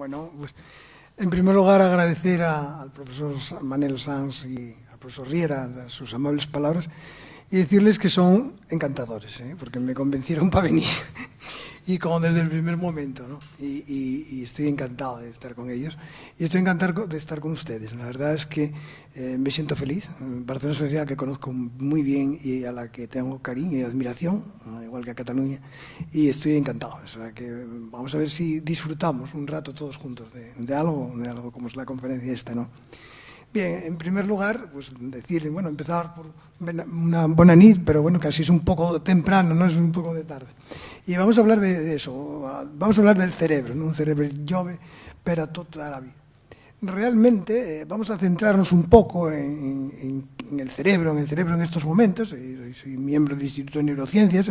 Bueno, pues en primer lugar agradecer al profesor Manel Sanz y al profesor Riera sus amables palabras y decirles que son encantadores, porque me convencieron para venir y como desde el primer momento, ¿no? Y estoy encantado de estar con ellos y estoy encantado de estar con ustedes. La verdad es que me siento feliz. Barcelona es una ciudad que conozco muy bien y a la que tengo cariño y admiración, igual que a Cataluña, y estoy encantado. O sea que vamos a ver si disfrutamos un rato todos juntos de algo como es la conferencia esta, ¿no? Bien, en primer lugar, pues decir, bueno, empezar por una bona nit, pero bueno, casi es un poco temprano, no es un poco de tarde. Y vamos a hablar de eso, vamos a hablar del cerebro, ¿no? Un cerebro jove para toda la vida. Realmente vamos a centrarnos un poco en el cerebro en estos momentos. Soy miembro del Instituto de Neurociencias,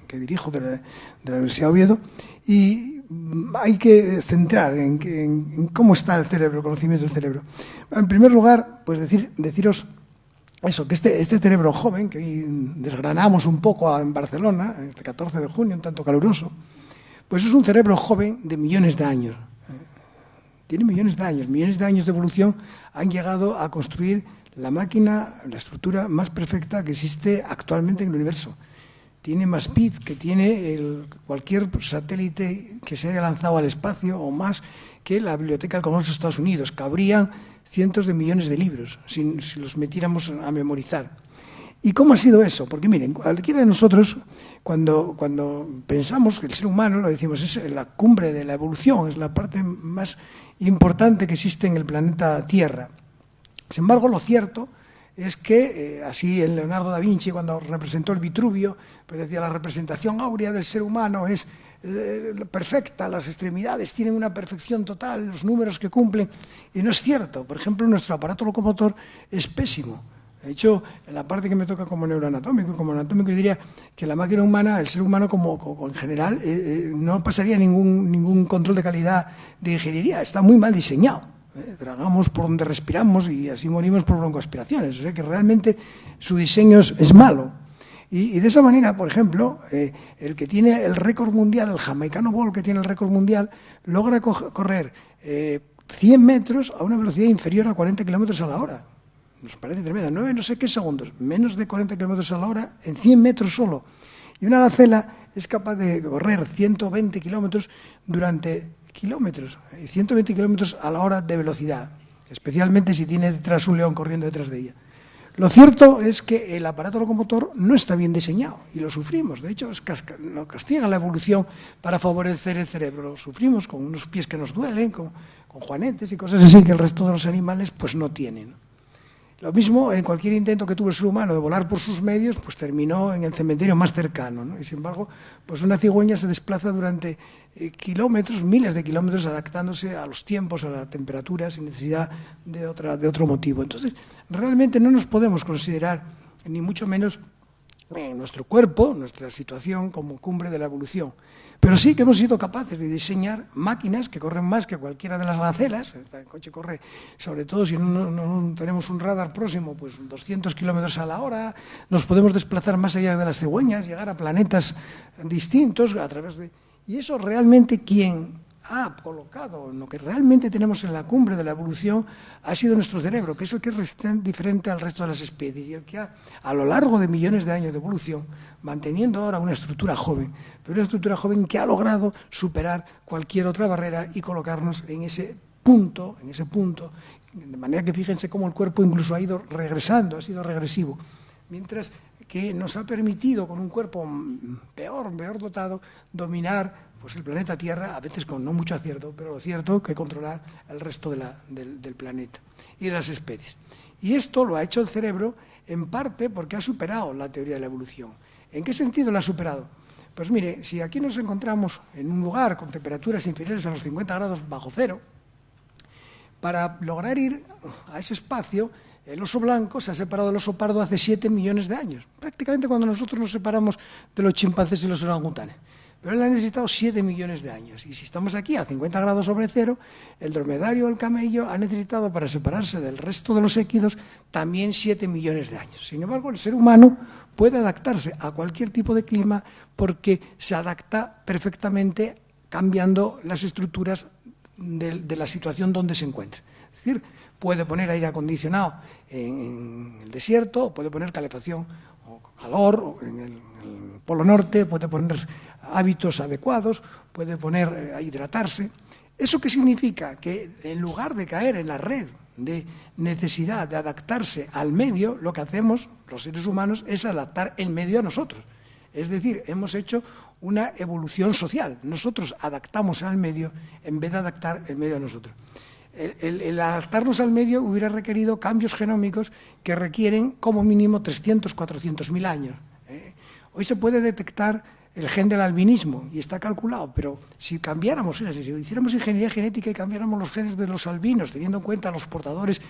que dirijo de la Universidad de Oviedo, y hay que centrar en cómo está el cerebro, el conocimiento del cerebro. En primer lugar, pues deciros eso, que este cerebro joven, que desgranamos un poco en Barcelona, este 14 de junio, un tanto caluroso, pues es un cerebro joven de millones de años. Tiene millones de años de evolución, han llegado a construir la máquina, la estructura más perfecta que existe actualmente en el universo. Tiene más speed que tiene cualquier satélite que se haya lanzado al espacio o más que la Biblioteca del Congreso de Estados Unidos. Cabrían cientos de millones de libros si los metiéramos a memorizar. ¿Y cómo ha sido eso? Porque miren, cualquiera de nosotros, cuando pensamos que el ser humano, lo decimos, es la cumbre de la evolución, es la parte más importante que existe en el planeta Tierra. Sin embargo, lo cierto es que, así en Leonardo da Vinci, cuando representó el Vitruvio, pues decía, la representación áurea del ser humano es perfecta, las extremidades tienen una perfección total, los números que cumplen, y no es cierto. Por ejemplo, nuestro aparato locomotor es pésimo. De hecho, en la parte que me toca como neuroanatómico, yo diría que la máquina humana, el ser humano como en general, no pasaría ningún control de calidad de ingeniería. Está muy mal diseñado. Tragamos por donde respiramos y así morimos por broncoaspiraciones. O sea que realmente su diseño es malo. Y de esa manera, por ejemplo, el que tiene el récord mundial, el jamaicano Bolt, que tiene el récord mundial, logra correr 100 metros a una velocidad inferior a 40 kilómetros a la hora. Nos parece tremendo, no sé qué segundos, menos de 40 kilómetros a la hora en 100 metros solo. Y una gacela es capaz de correr 120 kilómetros durante kilómetros, 120 kilómetros a la hora de velocidad, especialmente si tiene detrás un león corriendo detrás de ella. Lo cierto es que el aparato locomotor no está bien diseñado y lo sufrimos. De hecho, nos castiga la evolución para favorecer el cerebro. Lo sufrimos con unos pies que nos duelen, con juanetes y cosas así que el resto de los animales pues no tienen. Lo mismo en cualquier intento que tuvo el ser humano de volar por sus medios, pues terminó en el cementerio más cercano, ¿no? Y sin embargo, pues una cigüeña se desplaza durante kilómetros, miles de kilómetros, adaptándose a los tiempos, a la temperatura, sin necesidad de otro motivo. Entonces, realmente no nos podemos considerar, ni mucho menos nuestro cuerpo, nuestra situación, como cumbre de la evolución. Pero sí que hemos sido capaces de diseñar máquinas que corren más que cualquiera de las gacelas. El coche corre, sobre todo si no tenemos un radar próximo, pues 200 kilómetros a la hora. Nos podemos desplazar más allá de las cigüeñas, llegar a planetas distintos a través de... Y eso realmente quien ha colocado lo que realmente tenemos en la cumbre de la evolución ha sido nuestro cerebro, que es el que es diferente al resto de las especies y el que a lo largo de millones de años de evolución, manteniendo ahora una estructura joven, pero una estructura joven que ha logrado superar cualquier otra barrera y colocarnos en ese punto, de manera que fíjense cómo el cuerpo incluso ha ido regresando, ha sido regresivo, mientras que nos ha permitido con un cuerpo peor dotado dominar pues el planeta Tierra, a veces con no mucho acierto, pero lo cierto que controlar el resto del planeta y de las especies. Y esto lo ha hecho el cerebro en parte porque ha superado la teoría de la evolución. ¿En qué sentido lo ha superado? Pues mire, si aquí nos encontramos en un lugar con temperaturas inferiores a los 50 grados bajo cero, para lograr ir a ese espacio, el oso blanco se ha separado del oso pardo hace 7 millones de años, prácticamente cuando nosotros nos separamos de los chimpancés y los orangutanes. Pero él ha necesitado 7 millones de años. Y si estamos aquí a 50 grados sobre cero, el dromedario o el camello ha necesitado para separarse del resto de los équidos también 7 millones de años. Sin embargo, el ser humano puede adaptarse a cualquier tipo de clima porque se adapta perfectamente cambiando las estructuras de la situación donde se encuentre. Es decir, puede poner aire acondicionado en el desierto, o puede poner calefacción o calor o en el Polo Norte, puede poner hábitos adecuados, puede poner a hidratarse. ¿Eso qué significa? Que en lugar de caer en la red de necesidad de adaptarse al medio, lo que hacemos los seres humanos es adaptar el medio a nosotros. Es decir, hemos hecho una evolución social. Nosotros adaptamos al medio en vez de adaptar el medio a nosotros. El adaptarnos al medio hubiera requerido cambios genómicos que requieren como mínimo 300, 400.000 años. Hoy se puede detectar el gen del albinismo y está calculado, pero si cambiáramos, si hiciéramos ingeniería genética y cambiáramos los genes de los albinos, teniendo en cuenta los portadores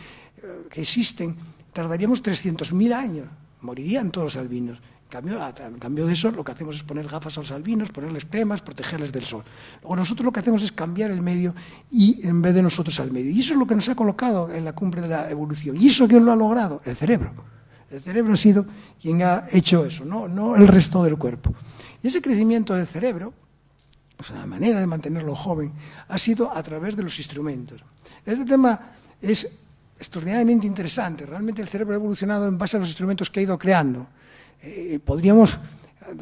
que existen, tardaríamos 300.000 años, morirían todos los albinos. En cambio de eso, lo que hacemos es poner gafas a los albinos, ponerles cremas, protegerles del sol. Luego nosotros lo que hacemos es cambiar el medio y en vez de nosotros al medio. Y eso es lo que nos ha colocado en la cumbre de la evolución. ¿Y eso quién lo ha logrado? El cerebro. El cerebro ha sido quien ha hecho eso, no el resto del cuerpo. Y ese crecimiento del cerebro, o sea, la manera de mantenerlo joven, ha sido a través de los instrumentos. Este tema es extraordinariamente interesante. Realmente el cerebro ha evolucionado en base a los instrumentos que ha ido creando. Podríamos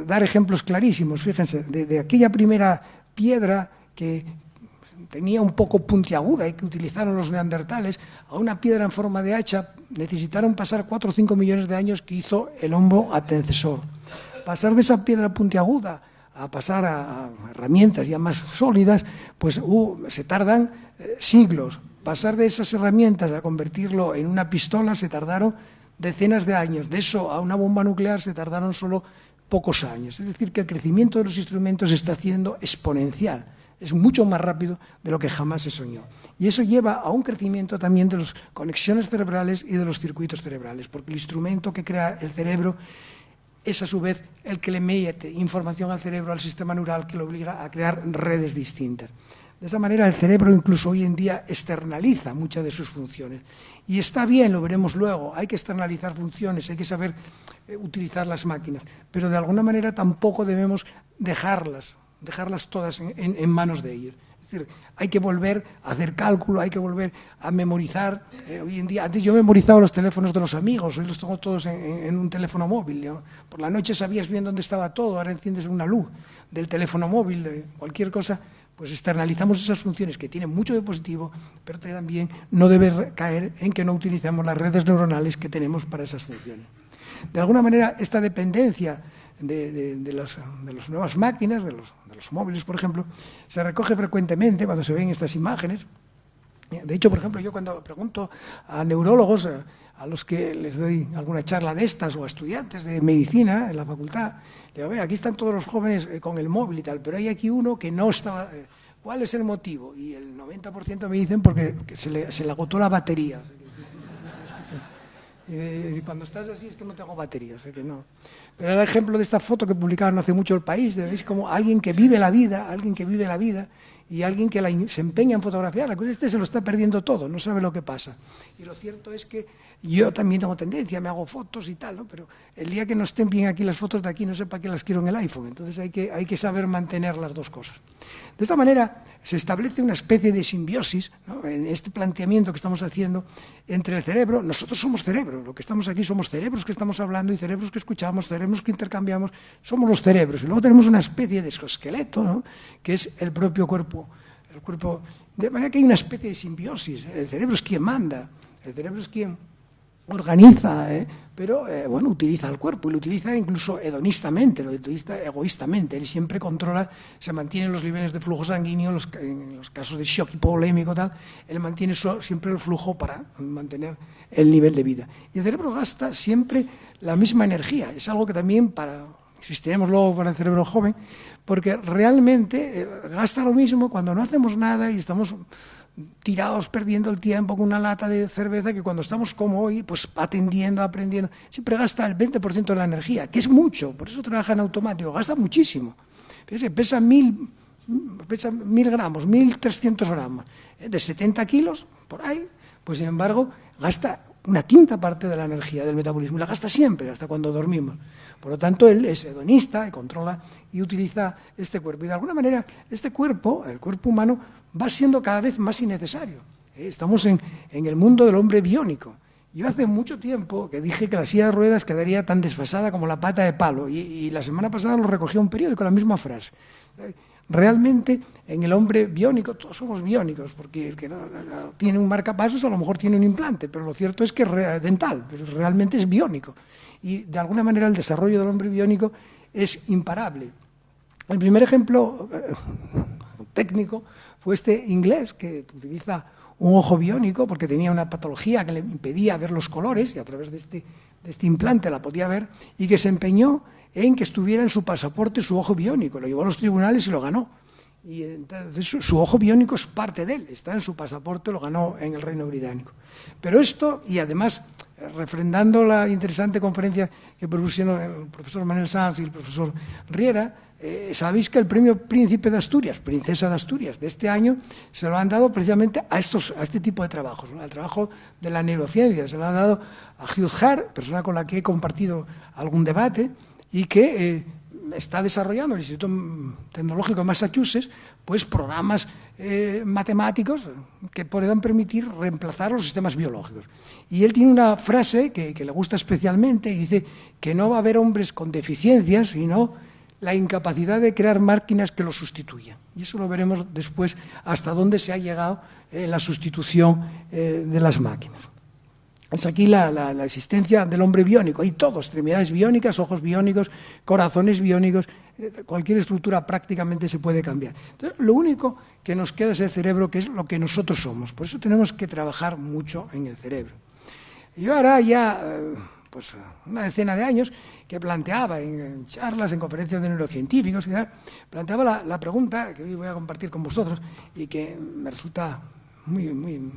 dar ejemplos clarísimos, fíjense, de aquella primera piedra que tenía un poco puntiaguda y que utilizaron los neandertales, a una piedra en forma de hacha, necesitaron pasar 4 o 5 millones de años que hizo el Homo antecesor. Pasar de esa piedra puntiaguda a pasar a herramientas ya más sólidas, pues se tardan siglos. Pasar de esas herramientas a convertirlo en una pistola se tardaron decenas de años. De eso a una bomba nuclear se tardaron solo pocos años. Es decir, que el crecimiento de los instrumentos se está haciendo exponencial. Es mucho más rápido de lo que jamás se soñó. Y eso lleva a un crecimiento también de las conexiones cerebrales y de los circuitos cerebrales, porque el instrumento que crea el cerebro es a su vez el que le mete información al cerebro, al sistema neural, que lo obliga a crear redes distintas. De esa manera el cerebro incluso hoy en día externaliza muchas de sus funciones. Y está bien, lo veremos luego, hay que externalizar funciones, hay que saber utilizar las máquinas, pero de alguna manera tampoco debemos dejarlas todas en manos de ellos. Es decir, hay que volver a hacer cálculo, hay que volver a memorizar. Hoy en día, antes yo memorizaba los teléfonos de los amigos, hoy los tengo todos en un teléfono móvil, ¿no? Por la noche sabías bien dónde estaba todo, ahora enciendes una luz del teléfono móvil, de cualquier cosa. Pues externalizamos esas funciones que tienen mucho de positivo, pero también no debe caer en que no utilicemos las redes neuronales que tenemos para esas funciones. De alguna manera, esta dependencia de las nuevas máquinas, de los móviles, por ejemplo, se recoge frecuentemente cuando se ven estas imágenes. De hecho, por ejemplo, yo cuando pregunto a neurólogos, a los que les doy alguna charla de estas, o a estudiantes de medicina en la facultad, le digo, aquí están todos los jóvenes con el móvil y tal, pero hay aquí uno que no está. ¿Cuál es el motivo? Y el 90% me dicen porque se le agotó la batería. Y cuando estás así es que no tengo batería, o sea que no. Pero el ejemplo de esta foto que publicaron hace mucho El País, veis como alguien que vive la vida, y alguien que se empeña en fotografiar. La cosa es que se lo está perdiendo todo, no sabe lo que pasa. Y lo cierto es que yo también tengo tendencia, me hago fotos y tal, ¿no? Pero el día que no estén bien aquí las fotos de aquí, no sé para qué las quiero en el iPhone. Entonces hay que saber mantener las dos cosas. De esta manera se establece una especie de simbiosis, ¿no? En este planteamiento que estamos haciendo entre el cerebro. Nosotros somos cerebro, lo que estamos aquí somos cerebros que estamos hablando y cerebros que escuchamos, cerebros que intercambiamos, somos los cerebros. Y luego tenemos una especie de exoesqueleto, ¿no? Que es el propio cuerpo. El cuerpo, de manera que hay una especie de simbiosis. El cerebro es quien manda, el cerebro es quien organiza, pero bueno, utiliza el cuerpo y lo utiliza incluso hedonistamente, lo utiliza egoístamente. Él siempre controla, se mantienen los niveles de flujo sanguíneo, en los casos de shock hipovolémico, tal, él mantiene siempre el flujo para mantener el nivel de vida. Y el cerebro gasta siempre la misma energía. Es algo que también insistiremos luego para el cerebro joven, porque realmente gasta lo mismo cuando no hacemos nada y estamos tirados perdiendo el tiempo con una lata de cerveza, que cuando estamos como hoy, pues atendiendo, aprendiendo, siempre gasta el 20% de la energía, que es mucho, por eso trabaja en automático, gasta muchísimo. Fíjense, pesa 1.000 gramos, 1.300 gramos, de 70 kilos, por ahí, pues sin embargo, gasta una quinta parte de la energía del metabolismo, y la gasta siempre, hasta cuando dormimos. Por lo tanto, él es hedonista y controla y utiliza este cuerpo. Y de alguna manera, este cuerpo, el cuerpo humano, va siendo cada vez más innecesario. Estamos en el mundo del hombre biónico. Yo hace mucho tiempo que dije que la silla de ruedas quedaría tan desfasada como la pata de palo, y la semana pasada lo recogí un periódico con la misma frase. Realmente, en el hombre biónico, todos somos biónicos, porque el que no tiene un marcapasos a lo mejor tiene un implante, pero lo cierto es que es dental, pero realmente es biónico. Y de alguna manera el desarrollo del hombre biónico es imparable. El primer ejemplo técnico fue este inglés, que utiliza un ojo biónico porque tenía una patología que le impedía ver los colores, y a través de este implante la podía ver, y que se empeñó en que estuviera en su pasaporte su ojo biónico. Lo llevó a los tribunales y lo ganó. Y entonces su ojo biónico es parte de él, está en su pasaporte, lo ganó en el Reino Británico. Pero esto, y además, refrendando la interesante conferencia que propusieron el profesor Manel Sanz y el profesor Riera, sabéis que el premio Príncipe de Asturias, Princesa de Asturias, de este año, se lo han dado precisamente a este tipo de trabajos, ¿no? Al trabajo de la neurociencia. Se lo han dado a Hugh Hart, persona con la que he compartido algún debate, y que está desarrollando el Instituto Tecnológico de Massachusetts pues programas matemáticos que puedan permitir reemplazar los sistemas biológicos. Y él tiene una frase que le gusta especialmente, y dice que no va a haber hombres con deficiencias, sino la incapacidad de crear máquinas que los sustituyan. Y eso lo veremos después, hasta dónde se ha llegado en la sustitución de las máquinas. Es aquí la existencia del hombre biónico. Hay todo, extremidades biónicas, ojos biónicos, corazones biónicos, cualquier estructura prácticamente se puede cambiar. Entonces, lo único que nos queda es el cerebro, que es lo que nosotros somos. Por eso tenemos que trabajar mucho en el cerebro. Yo ahora ya pues una decena de años que planteaba en charlas, en conferencias de neurocientíficos, planteaba la pregunta que hoy voy a compartir con vosotros y que me resulta muy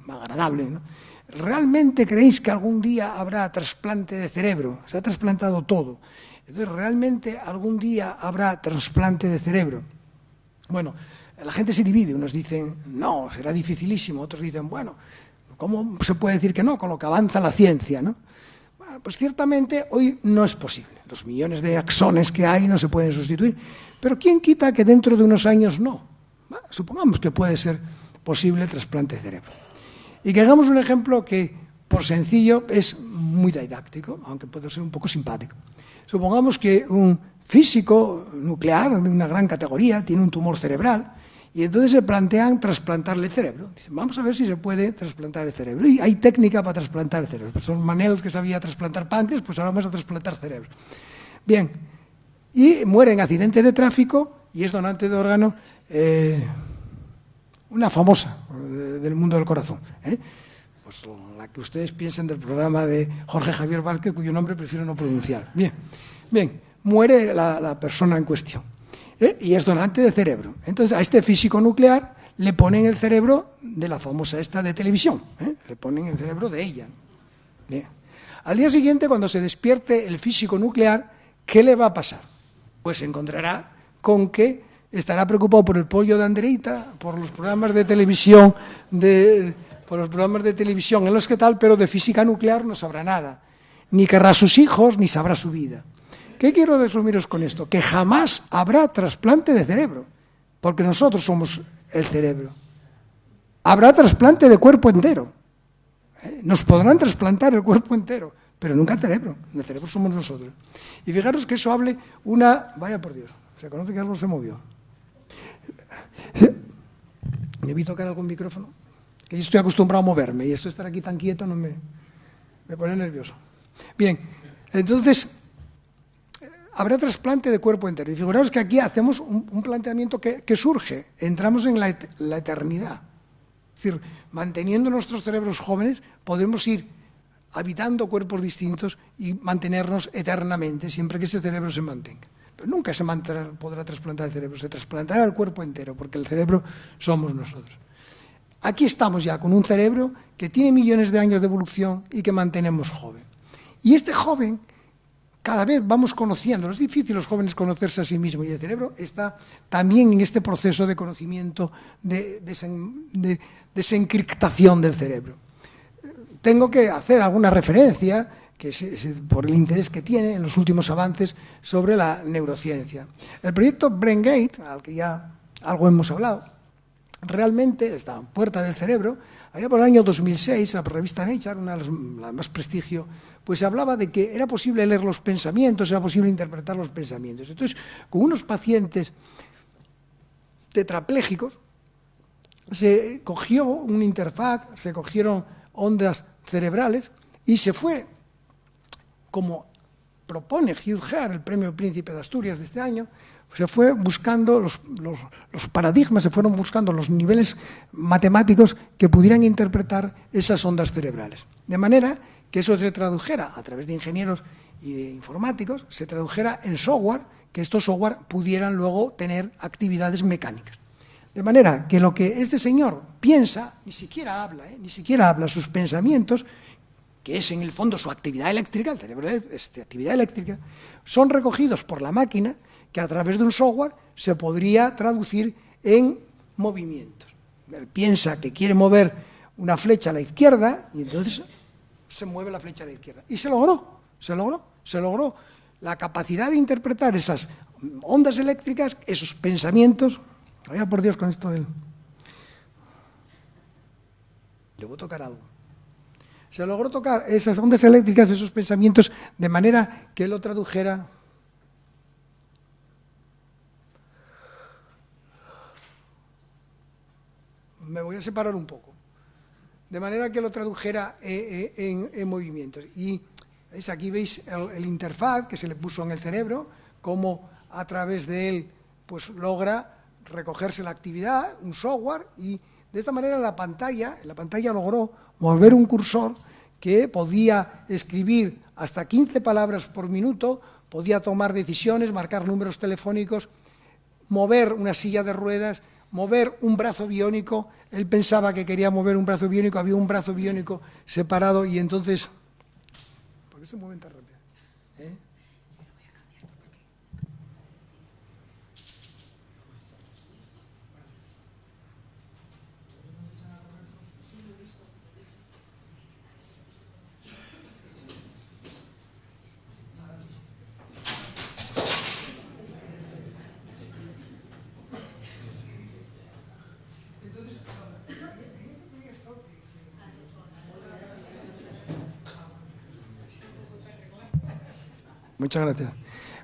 agradable, ¿no? ¿Realmente creéis que algún día habrá trasplante de cerebro? Se ha trasplantado todo. Entonces, ¿realmente algún día habrá trasplante de cerebro? Bueno, la gente se divide. Unos dicen, no, será dificilísimo. Otros dicen, bueno, ¿cómo se puede decir que no? Con lo que avanza la ciencia, ¿no? Bueno, pues ciertamente hoy no es posible. Los millones de axones que hay no se pueden sustituir. Pero ¿quién quita que dentro de unos años no? Bueno, supongamos que puede ser posible el trasplante de cerebro. Y que hagamos un ejemplo que, por sencillo, es muy didáctico, aunque puede ser un poco simpático. Supongamos que un físico nuclear de una gran categoría tiene un tumor cerebral y entonces se plantean trasplantarle el cerebro. Dicen, vamos a ver si se puede trasplantar el cerebro. Y hay técnica para trasplantar el cerebro. Son Manel, que sabía trasplantar páncreas, pues ahora vamos a trasplantar cerebro. Bien, y muere en accidente de tráfico y es donante de órganos una famosa del mundo del corazón, pues la que ustedes piensen del programa de Jorge Javier Vázquez, cuyo nombre prefiero no pronunciar. Bien, muere la persona en cuestión y es donante de cerebro. Entonces a este físico nuclear le ponen el cerebro de la famosa esta de televisión, le ponen el cerebro de ella. Bien. Al día siguiente, cuando se despierte el físico nuclear, ¿qué le va a pasar? Pues se encontrará con que estará preocupado por el pollo de Andreita, por los programas de televisión, en los que tal, pero de física nuclear no sabrá nada. Ni querrá a sus hijos, ni sabrá su vida. ¿Qué quiero resumiros con esto? Que jamás habrá trasplante de cerebro, porque nosotros somos el cerebro. Habrá trasplante de cuerpo entero. Nos podrán trasplantar el cuerpo entero, pero nunca el cerebro. El cerebro somos nosotros. Y fijaros que eso hable una... Vaya por Dios, se conoce que algo se movió. ¿Debí tocar algún micrófono? Que yo estoy acostumbrado a moverme y esto de estar aquí tan quieto no me pone nervioso. Bien, entonces habrá trasplante de cuerpo entero. Y figuraos que aquí hacemos un planteamiento que surge. Entramos en la eternidad. Es decir, manteniendo nuestros cerebros jóvenes, podemos ir habitando cuerpos distintos y mantenernos eternamente, siempre que ese cerebro se mantenga. Pero nunca se podrá trasplantar el cerebro, se trasplantará el cuerpo entero, porque el cerebro somos nosotros. Aquí estamos ya con un cerebro que tiene millones de años de evolución y que mantenemos joven. Y este joven, cada vez vamos conociendo, es difícil los jóvenes conocerse a sí mismos, y el cerebro está también en este proceso de conocimiento, de desencriptación del cerebro. Tengo que hacer alguna referencia por el interés que tiene en los últimos avances sobre la neurociencia. El proyecto BrainGate, al que ya algo hemos hablado, realmente, esta puerta del cerebro, allá por el año 2006, la revista Nature, una de las más prestigio, pues se hablaba de que era posible leer los pensamientos, era posible interpretar los pensamientos. Entonces, con unos pacientes tetraplégicos, se cogió una interfaz, se cogieron ondas cerebrales y se fue, como propone Hugh Hare, el premio Príncipe de Asturias de este año, se fue buscando los paradigmas, se fueron buscando los niveles matemáticos que pudieran interpretar esas ondas cerebrales. De manera que eso se tradujera a través de ingenieros y de informáticos, se tradujera en software, que estos software pudieran luego tener actividades mecánicas. De manera que lo que este señor piensa, ni siquiera habla sus pensamientos, que es en el fondo su actividad eléctrica, el cerebro es de actividad eléctrica, son recogidos por la máquina que a través de un software se podría traducir en movimientos. Él piensa que quiere mover una flecha a la izquierda y entonces se mueve la flecha a la izquierda. Y se logró la capacidad de interpretar esas ondas eléctricas, esos pensamientos. Vaya por Dios con esto del... Debo tocar algo. Se logró tocar esas ondas eléctricas, esos pensamientos, de manera que lo tradujera... Me voy a separar un poco. De manera que lo tradujera en movimientos. Y aquí veis el interfaz que se le puso en el cerebro, cómo a través de él pues logra recogerse la actividad, un software, y de esta manera en la pantalla logró mover un cursor que podía escribir hasta 15 palabras por minuto, podía tomar decisiones, marcar números telefónicos, mover una silla de ruedas, mover un brazo biónico. Él pensaba que quería mover un brazo biónico, había un brazo biónico separado y entonces... ¿Por qué se mueven tan rápido? Muchas gracias.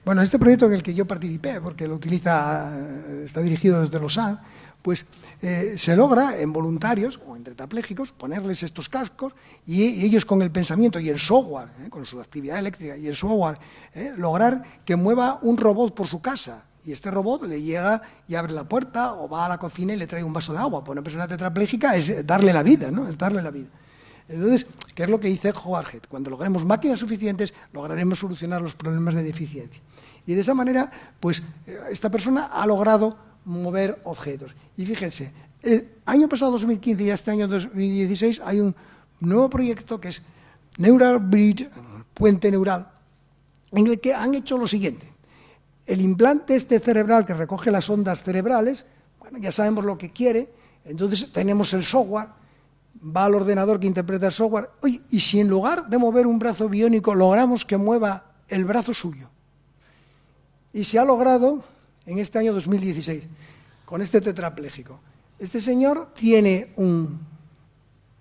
Bueno, este proyecto en el que yo participé, porque lo está dirigido desde Lausanne, pues se logra en voluntarios o en tetraplégicos ponerles estos cascos y ellos con el pensamiento y el software, con su actividad eléctrica y el software, lograr que mueva un robot por su casa. Y este robot le llega y abre la puerta o va a la cocina y le trae un vaso de agua. Para una persona tetrapléjica es darle la vida, ¿no? Es darle la vida. Entonces, ¿qué es lo que dice Howard Head? Cuando logremos máquinas suficientes, lograremos solucionar los problemas de deficiencia. Y de esa manera, pues, esta persona ha logrado mover objetos. Y fíjense, el año pasado, 2015, y este año 2016, hay un nuevo proyecto que es Neural Bridge, puente neural, en el que han hecho lo siguiente. El implante cerebral que recoge las ondas cerebrales, bueno, ya sabemos lo que quiere, entonces tenemos el software, va al ordenador que interpreta el software. Oye, y si en lugar de mover un brazo biónico logramos que mueva el brazo suyo. Y se ha logrado en este año 2016, con este tetrapléjico. Este señor tiene un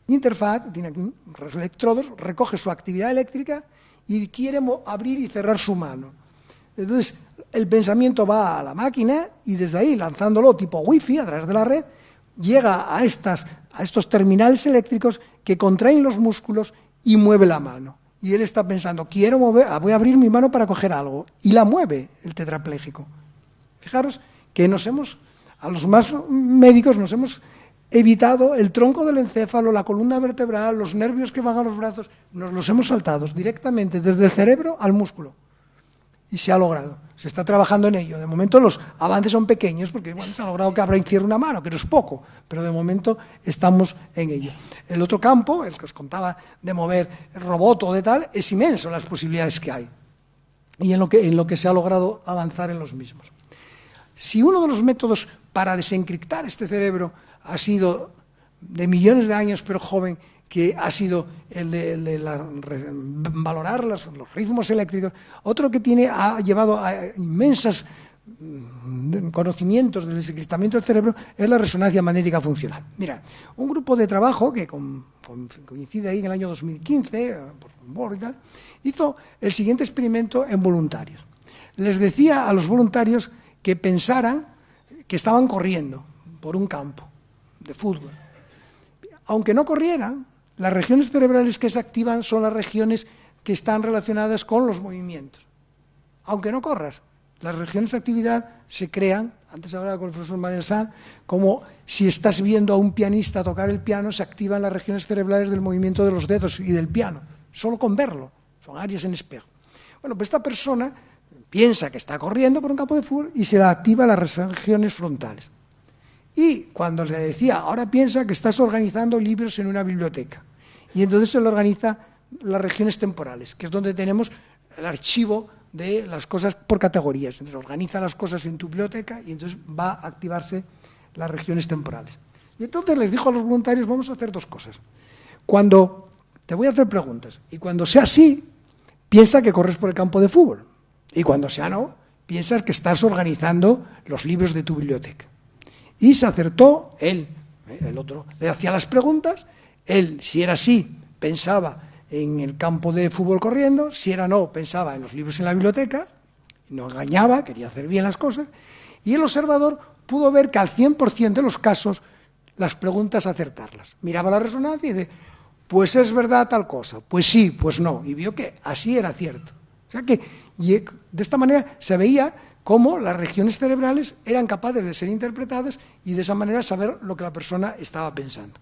interfaz, tiene aquí unos electrodos, recoge su actividad eléctrica y quiere abrir y cerrar su mano. Entonces, el pensamiento va a la máquina y desde ahí, lanzándolo tipo wifi a través de la red, llega a estos terminales eléctricos que contraen los músculos y mueve la mano. Y él está pensando, voy a abrir mi mano para coger algo. Y la mueve el tetrapléjico. Fijaros que a los más médicos nos hemos evitado el tronco del encéfalo, la columna vertebral, los nervios que van a los brazos, nos los hemos saltado directamente desde el cerebro al músculo. Y se ha logrado. Se está trabajando en ello. De momento los avances son pequeños porque bueno, se ha logrado que abra y cierre una mano, que no es poco, pero de momento estamos en ello. El otro campo, el que os contaba de mover el robot o de tal, es inmenso las posibilidades que hay. Y en lo que se ha logrado avanzar en los mismos. Si uno de los métodos para desencriptar este cerebro ha sido de millones de años, pero joven, que ha sido el de valorar los ritmos eléctricos, otro que ha llevado a inmensas conocimientos del desencriptamiento del cerebro es la resonancia magnética funcional. Mira, un grupo de trabajo que coincide ahí en el año 2015, por favor y tal, hizo el siguiente experimento en voluntarios. Les decía a los voluntarios que pensaran que estaban corriendo por un campo de fútbol. Aunque no corrieran, las regiones cerebrales que se activan son las regiones que están relacionadas con los movimientos. Aunque no corras, las regiones de actividad se crean, antes hablaba con el profesor Manel Sanz, como si estás viendo a un pianista tocar el piano, se activan las regiones cerebrales del movimiento de los dedos y del piano, solo con verlo, son áreas en espejo. Bueno, pues esta persona piensa que está corriendo por un campo de fútbol y se le activa las regiones frontales. Y cuando le decía, ahora piensa que estás organizando libros en una biblioteca, y entonces se le organiza las regiones temporales, que es donde tenemos el archivo de las cosas por categorías. Entonces organiza las cosas en tu biblioteca y entonces va a activarse las regiones temporales. Y entonces les dijo a los voluntarios, vamos a hacer dos cosas. Cuando te voy a hacer preguntas, y cuando sea sí, piensa que corres por el campo de fútbol. Y cuando sea no, piensas que estás organizando los libros de tu biblioteca. Y se acertó él, el otro le hacía las preguntas, él, si era sí, pensaba en el campo de fútbol corriendo, si era no, pensaba en los libros en la biblioteca, no engañaba, quería hacer bien las cosas, y el observador pudo ver que al 100% de los casos las preguntas acertarlas. Miraba la resonancia y dice, pues es verdad tal cosa, pues sí, pues no, y vio que así era cierto. O sea que y de esta manera se veía cómo las regiones cerebrales eran capaces de ser interpretadas y de esa manera saber lo que la persona estaba pensando.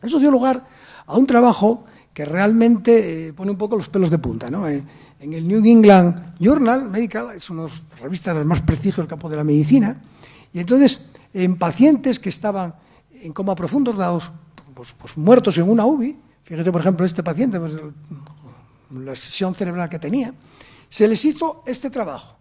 Eso dio lugar a un trabajo que realmente pone un poco los pelos de punta, ¿no? En el New England Journal Medical, es una revista de las más prestigiosas del campo de la medicina, y entonces en pacientes que estaban en coma profundo, dados pues muertos en una UBI, fíjate por ejemplo este paciente, pues, la lesión cerebral que tenía, se les hizo este trabajo.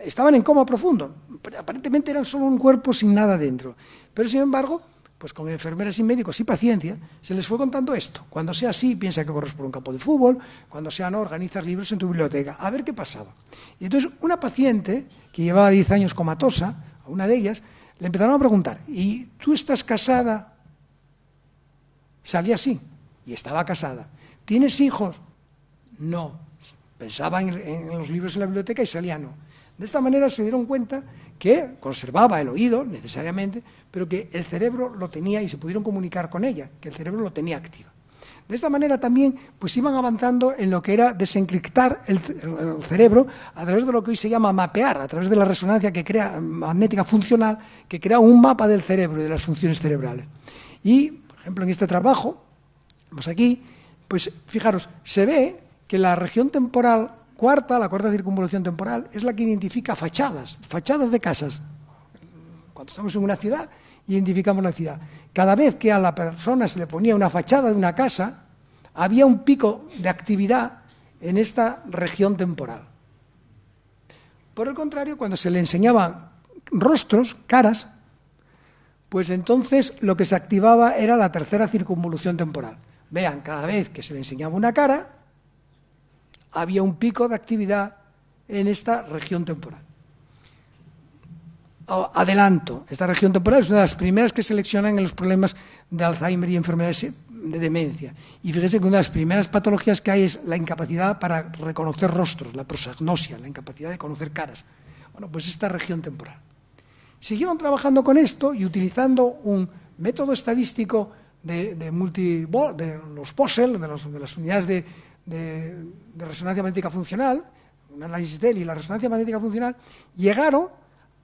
Estaban en coma profundo, aparentemente eran solo un cuerpo sin nada dentro, pero sin embargo, pues con enfermeras y médicos y paciencia, se les fue contando esto. Cuando sea así, piensa que corres por un campo de fútbol, cuando sea no, organizas libros en tu biblioteca, a ver qué pasaba. Y entonces una paciente que llevaba 10 años comatosa, a una de ellas, le empezaron a preguntar, ¿y tú estás casada? Salía así, y estaba casada. ¿Tienes hijos? No. Pensaba en los libros en la biblioteca y salía no. De esta manera se dieron cuenta que conservaba el oído, necesariamente, pero que el cerebro lo tenía y se pudieron comunicar con ella, que el cerebro lo tenía activo. De esta manera también pues iban avanzando en lo que era desencriptar el cerebro a través de lo que hoy se llama mapear, a través de la resonancia que crea magnética funcional, que crea un mapa del cerebro y de las funciones cerebrales. Y, por ejemplo, en este trabajo, vamos aquí, pues fijaros, se ve que la región temporal cuarta, la cuarta circunvolución temporal, es la que identifica fachadas de casas. Cuando estamos en una ciudad, identificamos la ciudad. Cada vez que a la persona se le ponía una fachada de una casa, había un pico de actividad en esta región temporal. Por el contrario, cuando se le enseñaban rostros, caras, pues entonces lo que se activaba era la tercera circunvolución temporal. Vean, cada vez que se le enseñaba una cara, había un pico de actividad en esta región temporal. Adelanto, esta región temporal es una de las primeras que seleccionan en los problemas de Alzheimer y enfermedades de demencia. Y fíjese que una de las primeras patologías que hay es la incapacidad para reconocer rostros, la prosagnosia, la incapacidad de conocer caras. Bueno, pues esta región temporal. Siguieron trabajando con esto y utilizando un método estadístico de los POSEL, de las unidades de resonancia magnética funcional, un análisis de él y la resonancia magnética funcional, llegaron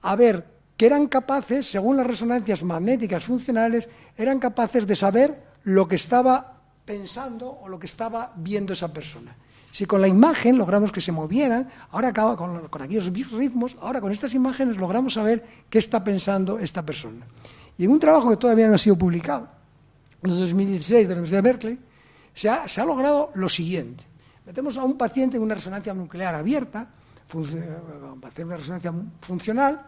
a ver que eran capaces, según las resonancias magnéticas funcionales, eran capaces de saber lo que estaba pensando o lo que estaba viendo esa persona. Si con la imagen logramos que se movieran, ahora acaba con aquellos ritmos, ahora con estas imágenes logramos saber qué está pensando esta persona. Y en un trabajo que todavía no ha sido publicado, en el 2016 de la Universidad de Berkeley, se ha logrado lo siguiente. Metemos a un paciente en una resonancia nuclear abierta, para hacer una resonancia funcional,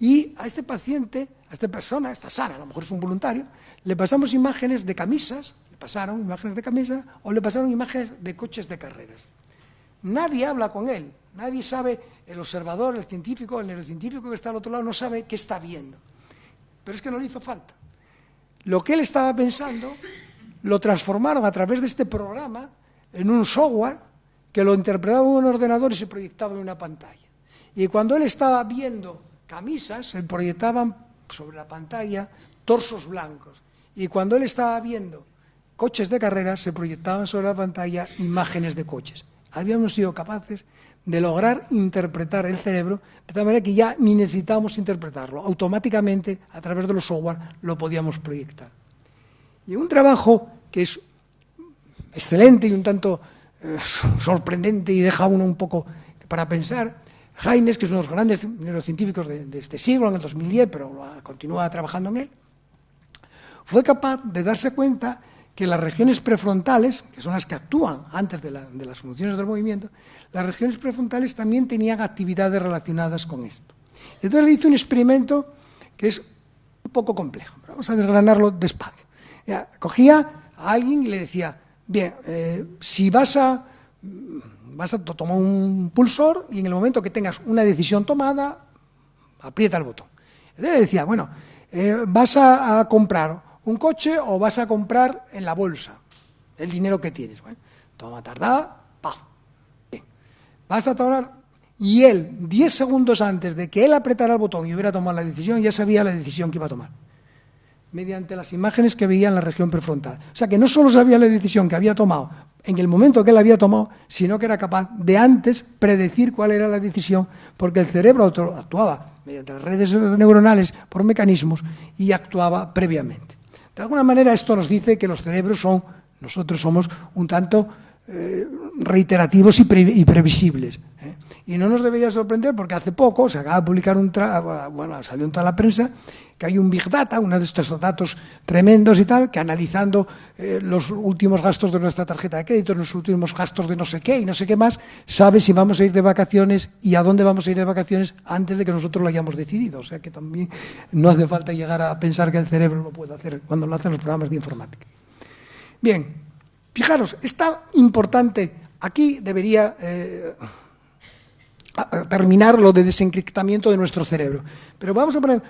y a este paciente, a esta persona, está sana, a lo mejor es un voluntario, le pasamos imágenes de camisas, o le pasaron imágenes de coches de carreras. Nadie habla con él, Nadie sabe, el observador, el científico, el neurocientífico que está al otro lado no sabe qué está viendo. Pero es que no le hizo falta. Lo que él estaba pensando lo transformaron a través de este programa en un software que lo interpretaba en un ordenador y se proyectaba en una pantalla. Y cuando él estaba viendo camisas, se proyectaban sobre la pantalla torsos blancos. Y cuando él estaba viendo coches de carrera, se proyectaban sobre la pantalla imágenes de coches. Habíamos sido capaces de lograr interpretar el cerebro de tal manera que ya ni necesitábamos interpretarlo. Automáticamente, a través de los software, lo podíamos proyectar. Y un trabajo que es excelente y un tanto sorprendente y deja a uno un poco para pensar, Haines, que es uno de los grandes neurocientíficos de este siglo, en el 2010, pero continúa trabajando en él, fue capaz de darse cuenta que las regiones prefrontales, que son las que actúan antes de las funciones del movimiento, las regiones prefrontales también tenían actividades relacionadas con esto. Entonces le hizo un experimento que es un poco complejo, pero vamos a desgranarlo despacio. Cogía a alguien y le decía, bien, si vas a tomar un pulsor y en el momento que tengas una decisión tomada, aprieta el botón. Entonces le decía, bueno, vas a comprar un coche o vas a comprar en la bolsa el dinero que tienes. Bueno, toma tardada, ¡pam! Bien. Vas a tomar, y él, 10 segundos antes de que él apretara el botón y hubiera tomado la decisión, ya sabía la decisión que iba a tomar, mediante las imágenes que veía en la región prefrontal. O sea que no solo sabía la decisión que había tomado en el momento que él había tomado, sino que era capaz de antes predecir cuál era la decisión, porque el cerebro actuaba mediante las redes neuronales por mecanismos y actuaba previamente. De alguna manera esto nos dice que los cerebros nosotros somos un tanto reiterativos y previsibles. Y no nos debería sorprender porque hace poco se acaba de publicar salió en toda la prensa que hay un Big Data, uno de estos datos tremendos y tal, que analizando los últimos gastos de nuestra tarjeta de crédito, los últimos gastos de no sé qué y no sé qué más, sabe si vamos a ir de vacaciones y a dónde vamos a ir de vacaciones antes de que nosotros lo hayamos decidido. O sea que también no hace falta llegar a pensar que el cerebro lo puede hacer cuando lo hacen los programas de informática. Bien, fijaros, es tan importante, aquí debería terminar lo de desencriptamiento de nuestro cerebro, pero vamos a poner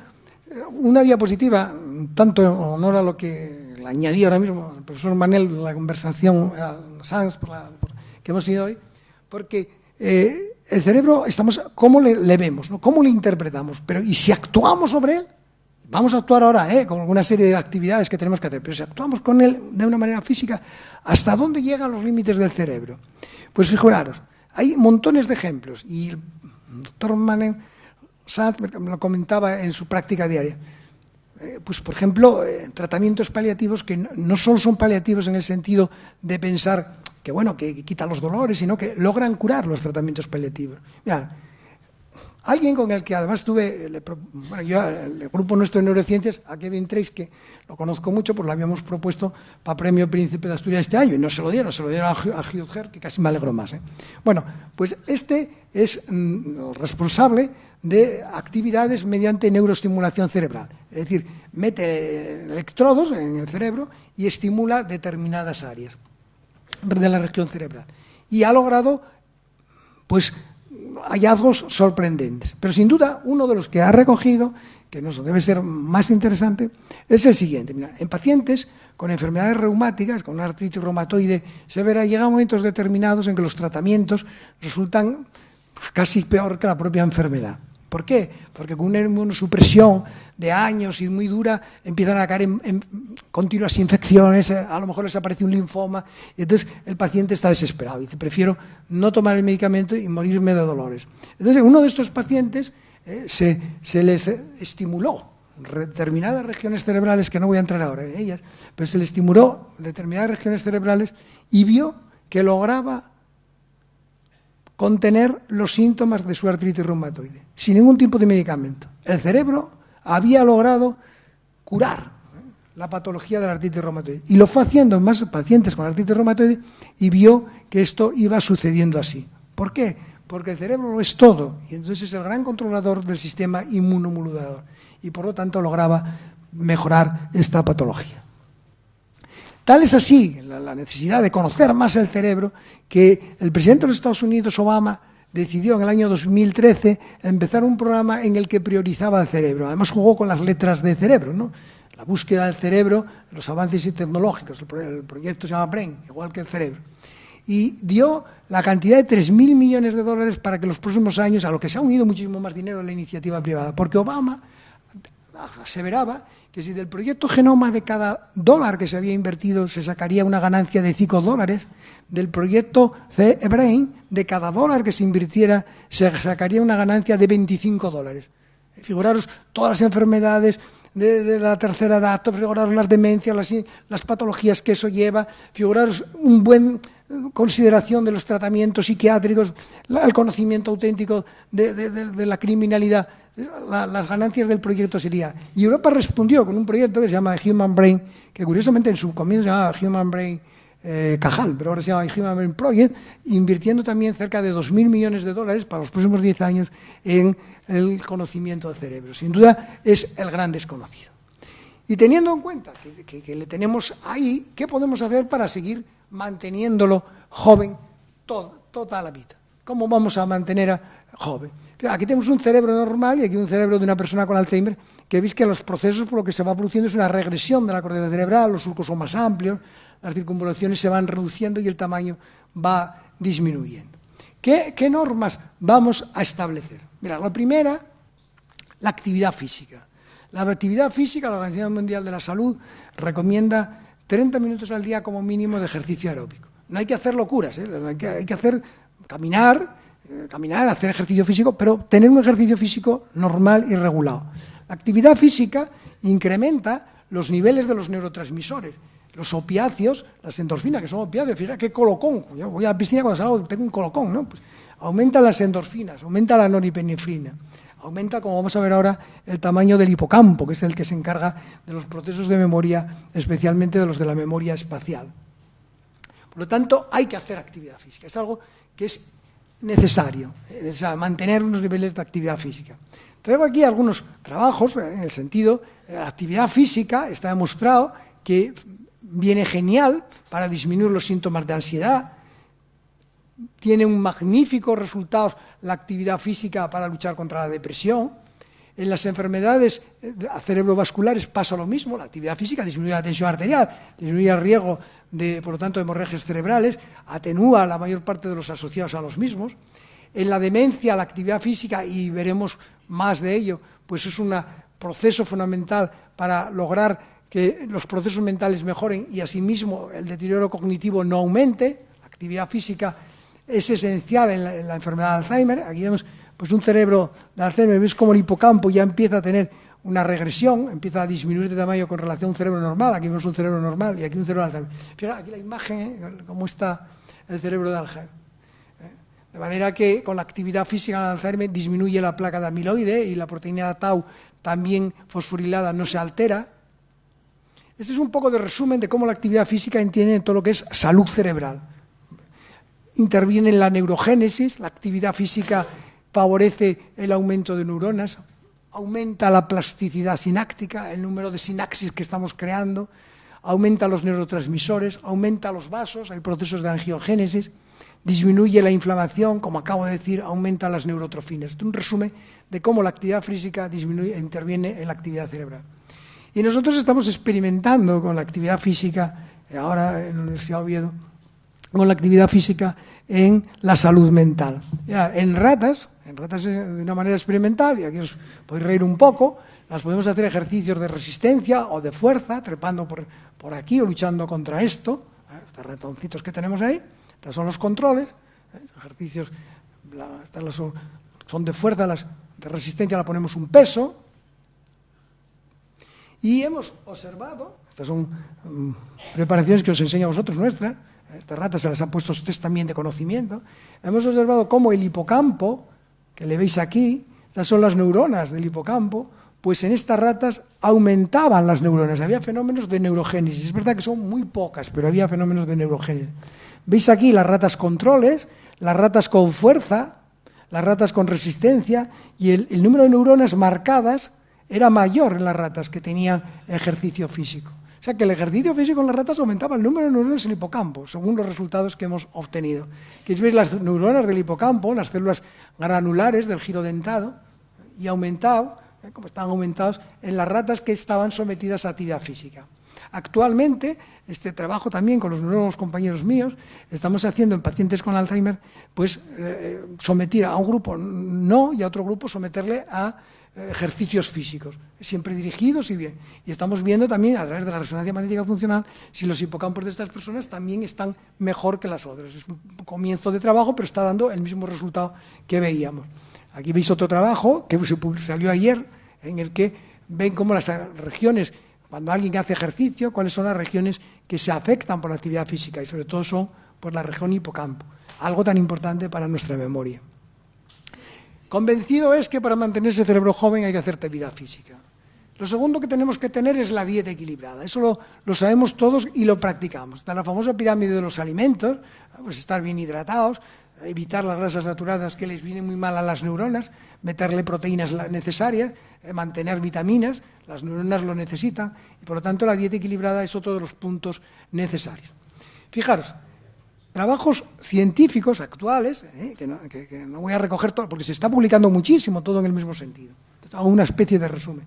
una diapositiva, tanto en honor a lo que le añadí ahora mismo el profesor Manel en la conversación Sanz que hemos tenido hoy, porque el cerebro, ¿cómo le vemos? ¿No? ¿Cómo le interpretamos? Pero ¿y si actuamos sobre él? Vamos a actuar ahora con una serie de actividades que tenemos que hacer, pero si actuamos con él de una manera física, ¿hasta dónde llegan los límites del cerebro? Pues fijaros, hay montones de ejemplos, y el doctor Manel Sanz me lo comentaba en su práctica diaria. Pues, por ejemplo, tratamientos paliativos que no solo son paliativos en el sentido de pensar que, bueno, que quitan los dolores, sino que logran curar los tratamientos paliativos. Mira, alguien con el que además yo, el grupo nuestro de neurociencias, a Kevin Trace, que lo conozco mucho, pues lo habíamos propuesto para Premio Príncipe de Asturias este año, y no se lo dieron a Hugh Herr, que casi me alegro más. Bueno, pues este es responsable de actividades mediante neuroestimulación cerebral. Es decir, mete electrodos en el cerebro y estimula determinadas áreas de la región cerebral. Y ha logrado, pues, hallazgos sorprendentes. Pero sin duda, uno de los que ha recogido, que nos debe ser más interesante, es el siguiente. Mira, en pacientes con enfermedades reumáticas, con una artritis reumatoide severa, llegan momentos determinados en que los tratamientos resultan casi peor que la propia enfermedad. ¿Por qué? Porque con una inmunosupresión de años y muy dura empiezan a caer en continuas infecciones, a lo mejor les aparece un linfoma, y entonces el paciente está desesperado y dice, prefiero no tomar el medicamento y morirme de dolores. Entonces, en uno de estos pacientes se les estimuló determinadas regiones cerebrales, que no voy a entrar ahora en ellas, pero se les estimuló determinadas regiones cerebrales y vio que lograba contener los síntomas de su artritis reumatoide, sin ningún tipo de medicamento. El cerebro había logrado curar la patología de la artritis reumatoide. Y lo fue haciendo en más pacientes con artritis reumatoide y vio que esto iba sucediendo así. ¿Por qué? Porque el cerebro lo es todo, y entonces es el gran controlador del sistema inmunomodulador, y por lo tanto lograba mejorar esta patología. Tal es así la necesidad de conocer más el cerebro que el presidente de los Estados Unidos, Obama, decidió en el año 2013 empezar un programa en el que priorizaba el cerebro. Además jugó con las letras de cerebro, ¿no? La búsqueda del cerebro, los avances tecnológicos. El proyecto se llama Brain, igual que el cerebro. Y dio la cantidad de 3.000 millones de dólares para que los próximos años, a lo que se ha unido muchísimo más dinero en la iniciativa privada, porque Obama aseveraba que si del proyecto Genoma de cada dólar que se había invertido se sacaría una ganancia de $5, del proyecto Brain de cada dólar que se invirtiera se sacaría una ganancia de $25. Figuraros todas las enfermedades de la tercera edad, figuraros las demencias, las patologías que eso lleva, figuraros un buen consideración de los tratamientos psiquiátricos, el conocimiento auténtico de la criminalidad. Las ganancias del proyecto sería. Y Europa respondió con un proyecto que se llama Human Brain, que curiosamente en su comienzo se llamaba Human Brain Cajal, pero ahora se llama Human Brain Project, invirtiendo también cerca de 2.000 millones de dólares para los próximos 10 años en el conocimiento del cerebro. Sin duda es el gran desconocido. Y teniendo en cuenta que le tenemos ahí, ¿qué podemos hacer para seguir manteniéndolo joven toda la vida? ¿Cómo vamos a mantener a joven? Aquí tenemos un cerebro normal y aquí un cerebro de una persona con Alzheimer, que veis que los procesos por lo que se va produciendo es una regresión de la corteza cerebral, los surcos son más amplios, las circunvoluciones se van reduciendo y el tamaño va disminuyendo. ¿Qué normas vamos a establecer? Mira, la primera, la actividad física. La actividad física, la Organización Mundial de la Salud recomienda 30 minutos al día como mínimo de ejercicio aeróbico. No hay que hacer locuras, hay que hacer caminar, hacer ejercicio físico, pero tener un ejercicio físico normal y regulado. La actividad física incrementa los niveles de los neurotransmisores, los opiáceos, las endorfinas, que son opiáceos. Fíjate qué colocón. Yo voy a la piscina cuando salgo, tengo un colocón, ¿no? Pues aumenta las endorfinas, aumenta la noripinefrina, aumenta, como vamos a ver ahora, el tamaño del hipocampo, que es el que se encarga de los procesos de memoria, especialmente de los de la memoria espacial. Por lo tanto, hay que hacer actividad física. Es algo que es necesario, mantener unos niveles de actividad física. Traigo aquí algunos trabajos en el sentido, la actividad física está demostrado que viene genial para disminuir los síntomas de ansiedad, tiene un magnífico resultado la actividad física para luchar contra la depresión. En las enfermedades cerebrovasculares pasa lo mismo, la actividad física disminuye la tensión arterial, disminuye el riesgo de, por lo tanto, de hemorragias cerebrales, atenúa la mayor parte de los asociados a los mismos. En la demencia, la actividad física, y veremos más de ello, pues es un proceso fundamental para lograr que los procesos mentales mejoren y asimismo el deterioro cognitivo no aumente. La actividad física es esencial en la enfermedad de Alzheimer. Aquí vemos pues un cerebro de Alzheimer, ves como el hipocampo ya empieza a tener una regresión, empieza a disminuir de tamaño con relación a un cerebro normal. Aquí vemos un cerebro normal y aquí un cerebro de Alzheimer. Fíjate aquí la imagen, cómo está el cerebro de Alzheimer. De manera que con la actividad física de Alzheimer disminuye la placa de amiloide y la proteína tau también fosforilada no se altera. Este es un poco de resumen de cómo la actividad física entiende todo lo que es salud cerebral. Interviene en la neurogénesis, la actividad física favorece el aumento de neuronas, aumenta la plasticidad sináptica, el número de sinapsis que estamos creando, aumenta los neurotransmisores, aumenta los vasos, hay procesos de angiogénesis, disminuye la inflamación, como acabo de decir, aumenta las neurotrofinas. Este es un resumen de cómo la actividad física interviene en la actividad cerebral. Y nosotros estamos experimentando con la actividad física, ahora en la Universidad de Oviedo, con la actividad física en la salud mental. Ya, en ratas de una manera experimental, y aquí os podéis reír un poco, las podemos hacer ejercicios de resistencia o de fuerza, trepando por aquí o luchando contra esto, estos ratoncitos que tenemos ahí, estos son los controles, ejercicios, son de fuerza, las de resistencia la ponemos un peso, y hemos observado, estas son preparaciones que os enseño a vosotros nuestras, estas ratas se las ha puesto test también de conocimiento, hemos observado cómo el hipocampo, que le veis aquí, estas son las neuronas del hipocampo, pues en estas ratas aumentaban las neuronas, había fenómenos de neurogénesis, es verdad que son muy pocas, pero había fenómenos de neurogénesis. Veis aquí las ratas controles, las ratas con fuerza, las ratas con resistencia, y el número de neuronas marcadas era mayor en las ratas que tenían ejercicio físico. O sea que el ejercicio físico en las ratas aumentaba el número de neuronas en el hipocampo, según los resultados que hemos obtenido. Aquí veis las neuronas del hipocampo, las células granulares del giro dentado, y aumentado, como estaban aumentados, en las ratas que estaban sometidas a actividad física. Actualmente, este trabajo también con los nuevos compañeros míos, estamos haciendo en pacientes con Alzheimer, pues someter a un grupo no y a otro grupo someterle a ejercicios físicos, siempre dirigidos y bien. Y estamos viendo también a través de la resonancia magnética funcional si los hipocampos de estas personas también están mejor que las otras. Es un comienzo de trabajo, pero está dando el mismo resultado que veíamos. Aquí veis otro trabajo que salió ayer, en el que ven cómo las regiones, cuando alguien hace ejercicio, cuáles son las regiones que se afectan por la actividad física, y sobre todo son por la región hipocampo, algo tan importante para nuestra memoria. Convencido es que para mantener ese cerebro joven hay que hacer actividad física. Lo segundo que tenemos que tener es la dieta equilibrada. Eso lo sabemos todos y lo practicamos. Está la famosa pirámide de los alimentos, pues estar bien hidratados, evitar las grasas saturadas que les vienen muy mal a las neuronas, meterle proteínas necesarias, mantener vitaminas, las neuronas lo necesitan, y por lo tanto la dieta equilibrada es otro de los puntos necesarios. Fijaros, trabajos científicos actuales, que no voy a recoger todo, porque se está publicando muchísimo, todo en el mismo sentido. Hago una especie de resumen.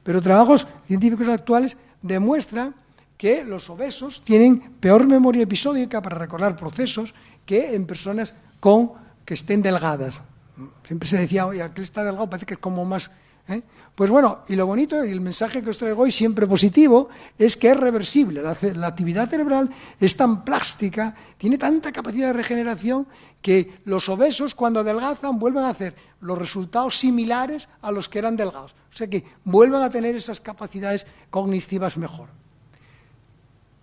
Pero trabajos científicos actuales demuestran que los obesos tienen peor memoria episódica para recordar procesos que en personas que estén delgadas. Siempre se decía, oye, aquel está delgado, parece que es como más... Pues bueno, y lo bonito, y el mensaje que os traigo hoy, siempre positivo, es que es reversible. La actividad cerebral es tan plástica, tiene tanta capacidad de regeneración, que los obesos, cuando adelgazan, vuelven a hacer los resultados similares a los que eran delgados. O sea que vuelven a tener esas capacidades cognitivas mejor.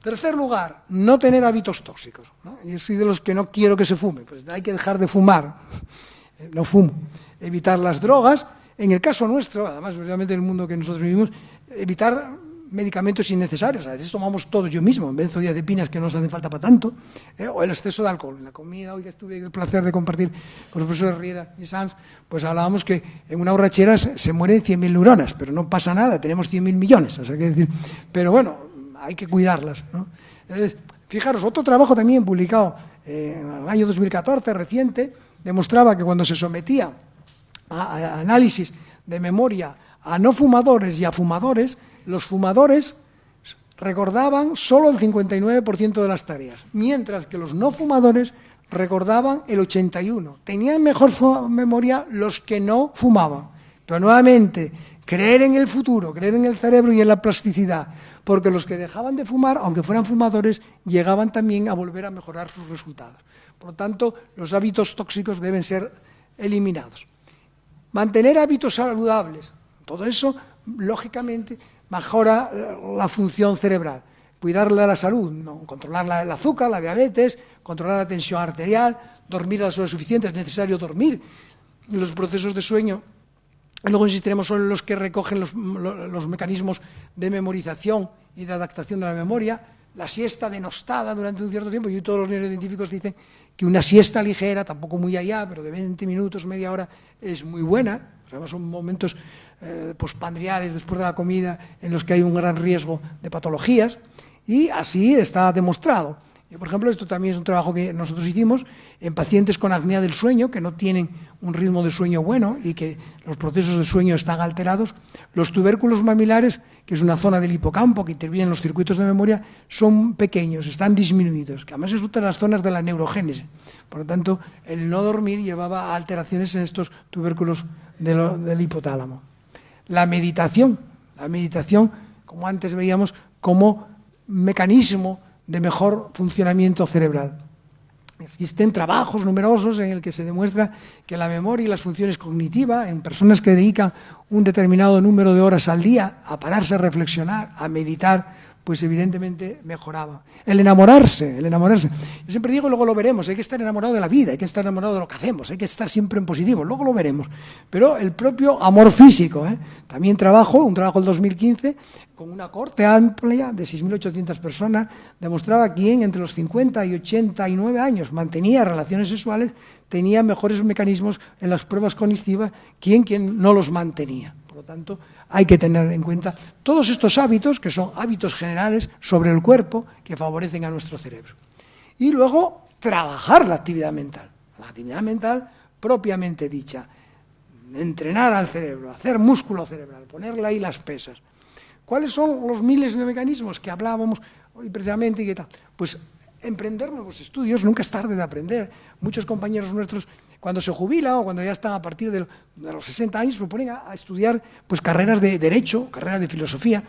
Tercer lugar, no tener hábitos tóxicos, ¿no? Yo soy de los que no quiero que se fume, pues hay que dejar de fumar, no fumo. Evitar las drogas, en el caso nuestro, además realmente en el mundo que nosotros vivimos, evitar medicamentos innecesarios. A veces tomamos todos, yo mismo, benzodiazepinas que no nos hacen falta para tanto, o el exceso de alcohol. En la comida, hoy que tuve el placer de compartir con los profesores Riera y Sanz, pues hablábamos que en una borrachera se mueren 100.000 neuronas, pero no pasa nada, tenemos 100.000 millones, o sea, que decir, pero bueno, hay que cuidarlas, ¿no? Fijaros, otro trabajo también publicado en el año 2014, reciente, demostraba que cuando se sometía a análisis de memoria a no fumadores y a fumadores, los fumadores recordaban solo el 59% de las tareas, mientras que los no fumadores recordaban el 81%. Tenían mejor memoria los que no fumaban. Pero nuevamente, creer en el futuro, creer en el cerebro y en la plasticidad, porque los que dejaban de fumar, aunque fueran fumadores, llegaban también a volver a mejorar sus resultados. Por lo tanto, los hábitos tóxicos deben ser eliminados. Mantener hábitos saludables, todo eso, lógicamente, mejora la función cerebral. Cuidarle a la salud, ¿no? Controlar el azúcar, la diabetes, controlar la tensión arterial, dormir a las horas suficientes, es necesario dormir. Los procesos de sueño, luego insistiremos solo en los que recogen los mecanismos de memorización y de adaptación de la memoria. La siesta denostada durante un cierto tiempo, y todos los neurocientíficos dicen que una siesta ligera, tampoco muy allá, pero de 20 minutos, media hora, es muy buena. Además son momentos postprandiales, después de la comida, en los que hay un gran riesgo de patologías, y así está demostrado. Por ejemplo, esto también es un trabajo que nosotros hicimos en pacientes con apnea del sueño, que no tienen un ritmo de sueño bueno y que los procesos de sueño están alterados. Los tubérculos mamilares, que es una zona del hipocampo que interviene en los circuitos de memoria, son pequeños, están disminuidos, que además es otra de las zonas de la neurogénesis. Por lo tanto, el no dormir llevaba a alteraciones en estos tubérculos del hipotálamo. La meditación, como antes veíamos, como mecanismo de mejor funcionamiento cerebral. Existen trabajos numerosos en el que se demuestra que la memoria y las funciones cognitivas en personas que dedican un determinado número de horas al día a pararse a reflexionar, a meditar, pues evidentemente mejoraba. El enamorarse. Yo siempre digo, luego lo veremos, hay que estar enamorado de la vida, hay que estar enamorado de lo que hacemos, hay que estar siempre en positivo, luego lo veremos. Pero el propio amor físico, también un trabajo del 2015, con una corte amplia de 6.800 personas, demostraba quién entre los 50 y 89 años mantenía relaciones sexuales, tenía mejores mecanismos en las pruebas cognitivas, quién no los mantenía. Por lo tanto, hay que tener en cuenta todos estos hábitos, que son hábitos generales sobre el cuerpo, que favorecen a nuestro cerebro. Y luego, trabajar la actividad mental propiamente dicha, entrenar al cerebro, hacer músculo cerebral, ponerle ahí las pesas. ¿Cuáles son los miles de mecanismos que hablábamos hoy precisamente y qué tal? Pues emprender nuevos estudios, nunca es tarde de aprender. Muchos compañeros nuestros, cuando se jubilan o cuando ya están a partir de los 60 años, se ponen a estudiar pues, carreras de Derecho, carreras de Filosofía.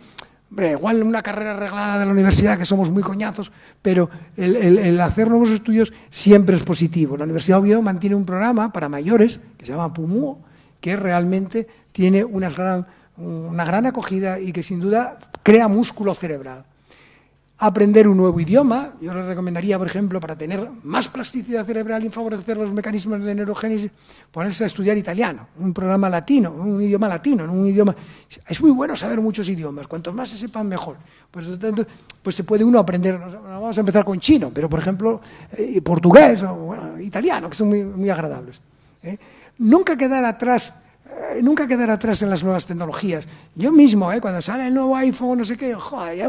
Hombre, igual una carrera arreglada de la universidad, que somos muy coñazos, pero el hacer nuevos estudios siempre es positivo. La Universidad de Oviedo mantiene un programa para mayores, que se llama PUMUO, que realmente tiene una gran acogida y que sin duda crea músculo cerebral. Aprender un nuevo idioma, yo les recomendaría, por ejemplo, para tener más plasticidad cerebral y favorecer los mecanismos de neurogénesis, ponerse a estudiar italiano, un programa latino, un idioma latino, un idioma. Es muy bueno saber muchos idiomas, cuantos más se sepan mejor. Pues se puede uno aprender, vamos a empezar con chino, pero por ejemplo, portugués o bueno, italiano, que son muy agradables. Nunca quedar atrás en las nuevas tecnologías. Yo mismo, cuando sale el nuevo iPhone, no sé qué, joder,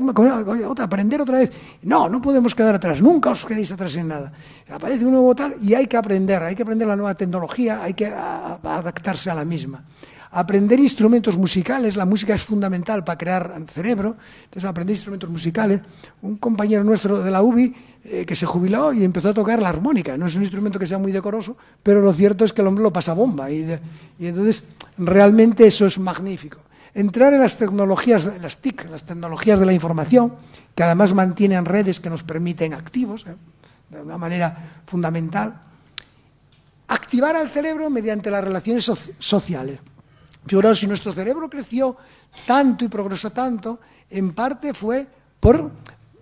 aprender otra vez. No podemos quedar atrás, nunca os quedéis atrás en nada. Aparece un nuevo tal y hay que aprender la nueva tecnología, hay que adaptarse a la misma. Aprender instrumentos musicales, la música es fundamental para crear cerebro, entonces aprender instrumentos musicales. Un compañero nuestro de la UBI, que se jubiló y empezó a tocar la armónica. No es un instrumento que sea muy decoroso, pero lo cierto es que el hombre lo pasa bomba. Y entonces, realmente eso es magnífico. Entrar en las tecnologías, las TIC, las tecnologías de la información, que además mantienen redes que nos permiten activos, de una manera fundamental. Activar al cerebro mediante las relaciones sociales. Figuraos, si nuestro cerebro creció tanto y progresó tanto, en parte fue por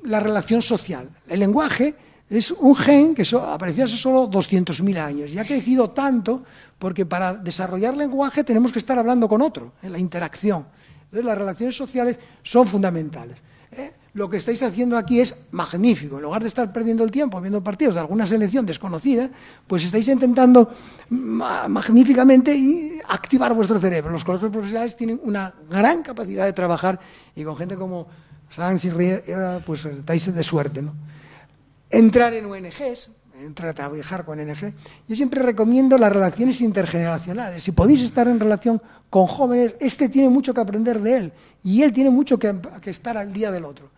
la relación social. El lenguaje es un gen que apareció hace solo 200.000 años y ha crecido tanto porque para desarrollar lenguaje tenemos que estar hablando con otro, en la interacción. Entonces las relaciones sociales son fundamentales. Lo que estáis haciendo aquí es magnífico. En lugar de estar perdiendo el tiempo viendo partidos de alguna selección desconocida, pues estáis intentando magníficamente activar vuestro cerebro. Los colegios profesionales tienen una gran capacidad de trabajar y con gente como Sanz y Riera, pues estáis de suerte, ¿no? Entrar en ONGs, entrar a trabajar con ONGs. Yo siempre recomiendo las relaciones intergeneracionales. Si podéis estar en relación con jóvenes, tiene mucho que aprender de él y él tiene mucho que estar al día del otro.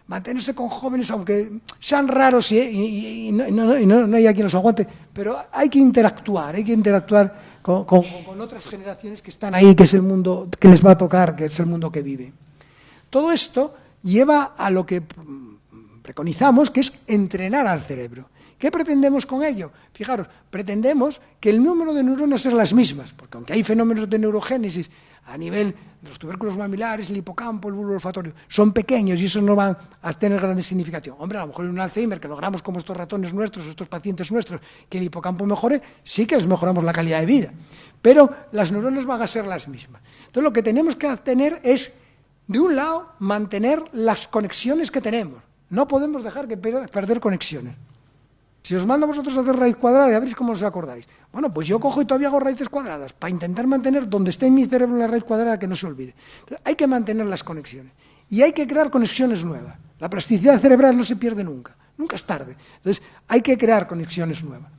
Mantenerse con jóvenes, aunque sean raros y no hay quien los aguante, pero hay que interactuar con otras generaciones que están ahí, que es el mundo que les va a tocar, que es el mundo que vive. Todo esto lleva a lo que preconizamos, que es entrenar al cerebro. ¿Qué pretendemos con ello? Fijaros, pretendemos que el número de neuronas sean las mismas, porque aunque hay fenómenos de neurogénesis a nivel de los tubérculos mamilares, el hipocampo, el bulbo olfatorio, son pequeños y esos no van a tener grande significación. Hombre, a lo mejor en un Alzheimer, que logramos como estos ratones nuestros, estos pacientes nuestros, que el hipocampo mejore, sí que les mejoramos la calidad de vida. Pero las neuronas van a ser las mismas. Entonces lo que tenemos que tener es, de un lado, mantener las conexiones que tenemos. No podemos dejar que perder conexiones. Si os mando a vosotros a hacer raíz cuadrada, ya veréis cómo os acordáis. Bueno, pues yo cojo y todavía hago raíces cuadradas para intentar mantener donde esté en mi cerebro la raíz cuadrada, que no se olvide. Entonces, hay que mantener las conexiones. Y hay que crear conexiones nuevas. La plasticidad cerebral no se pierde nunca. Nunca es tarde. Entonces, hay que crear conexiones nuevas.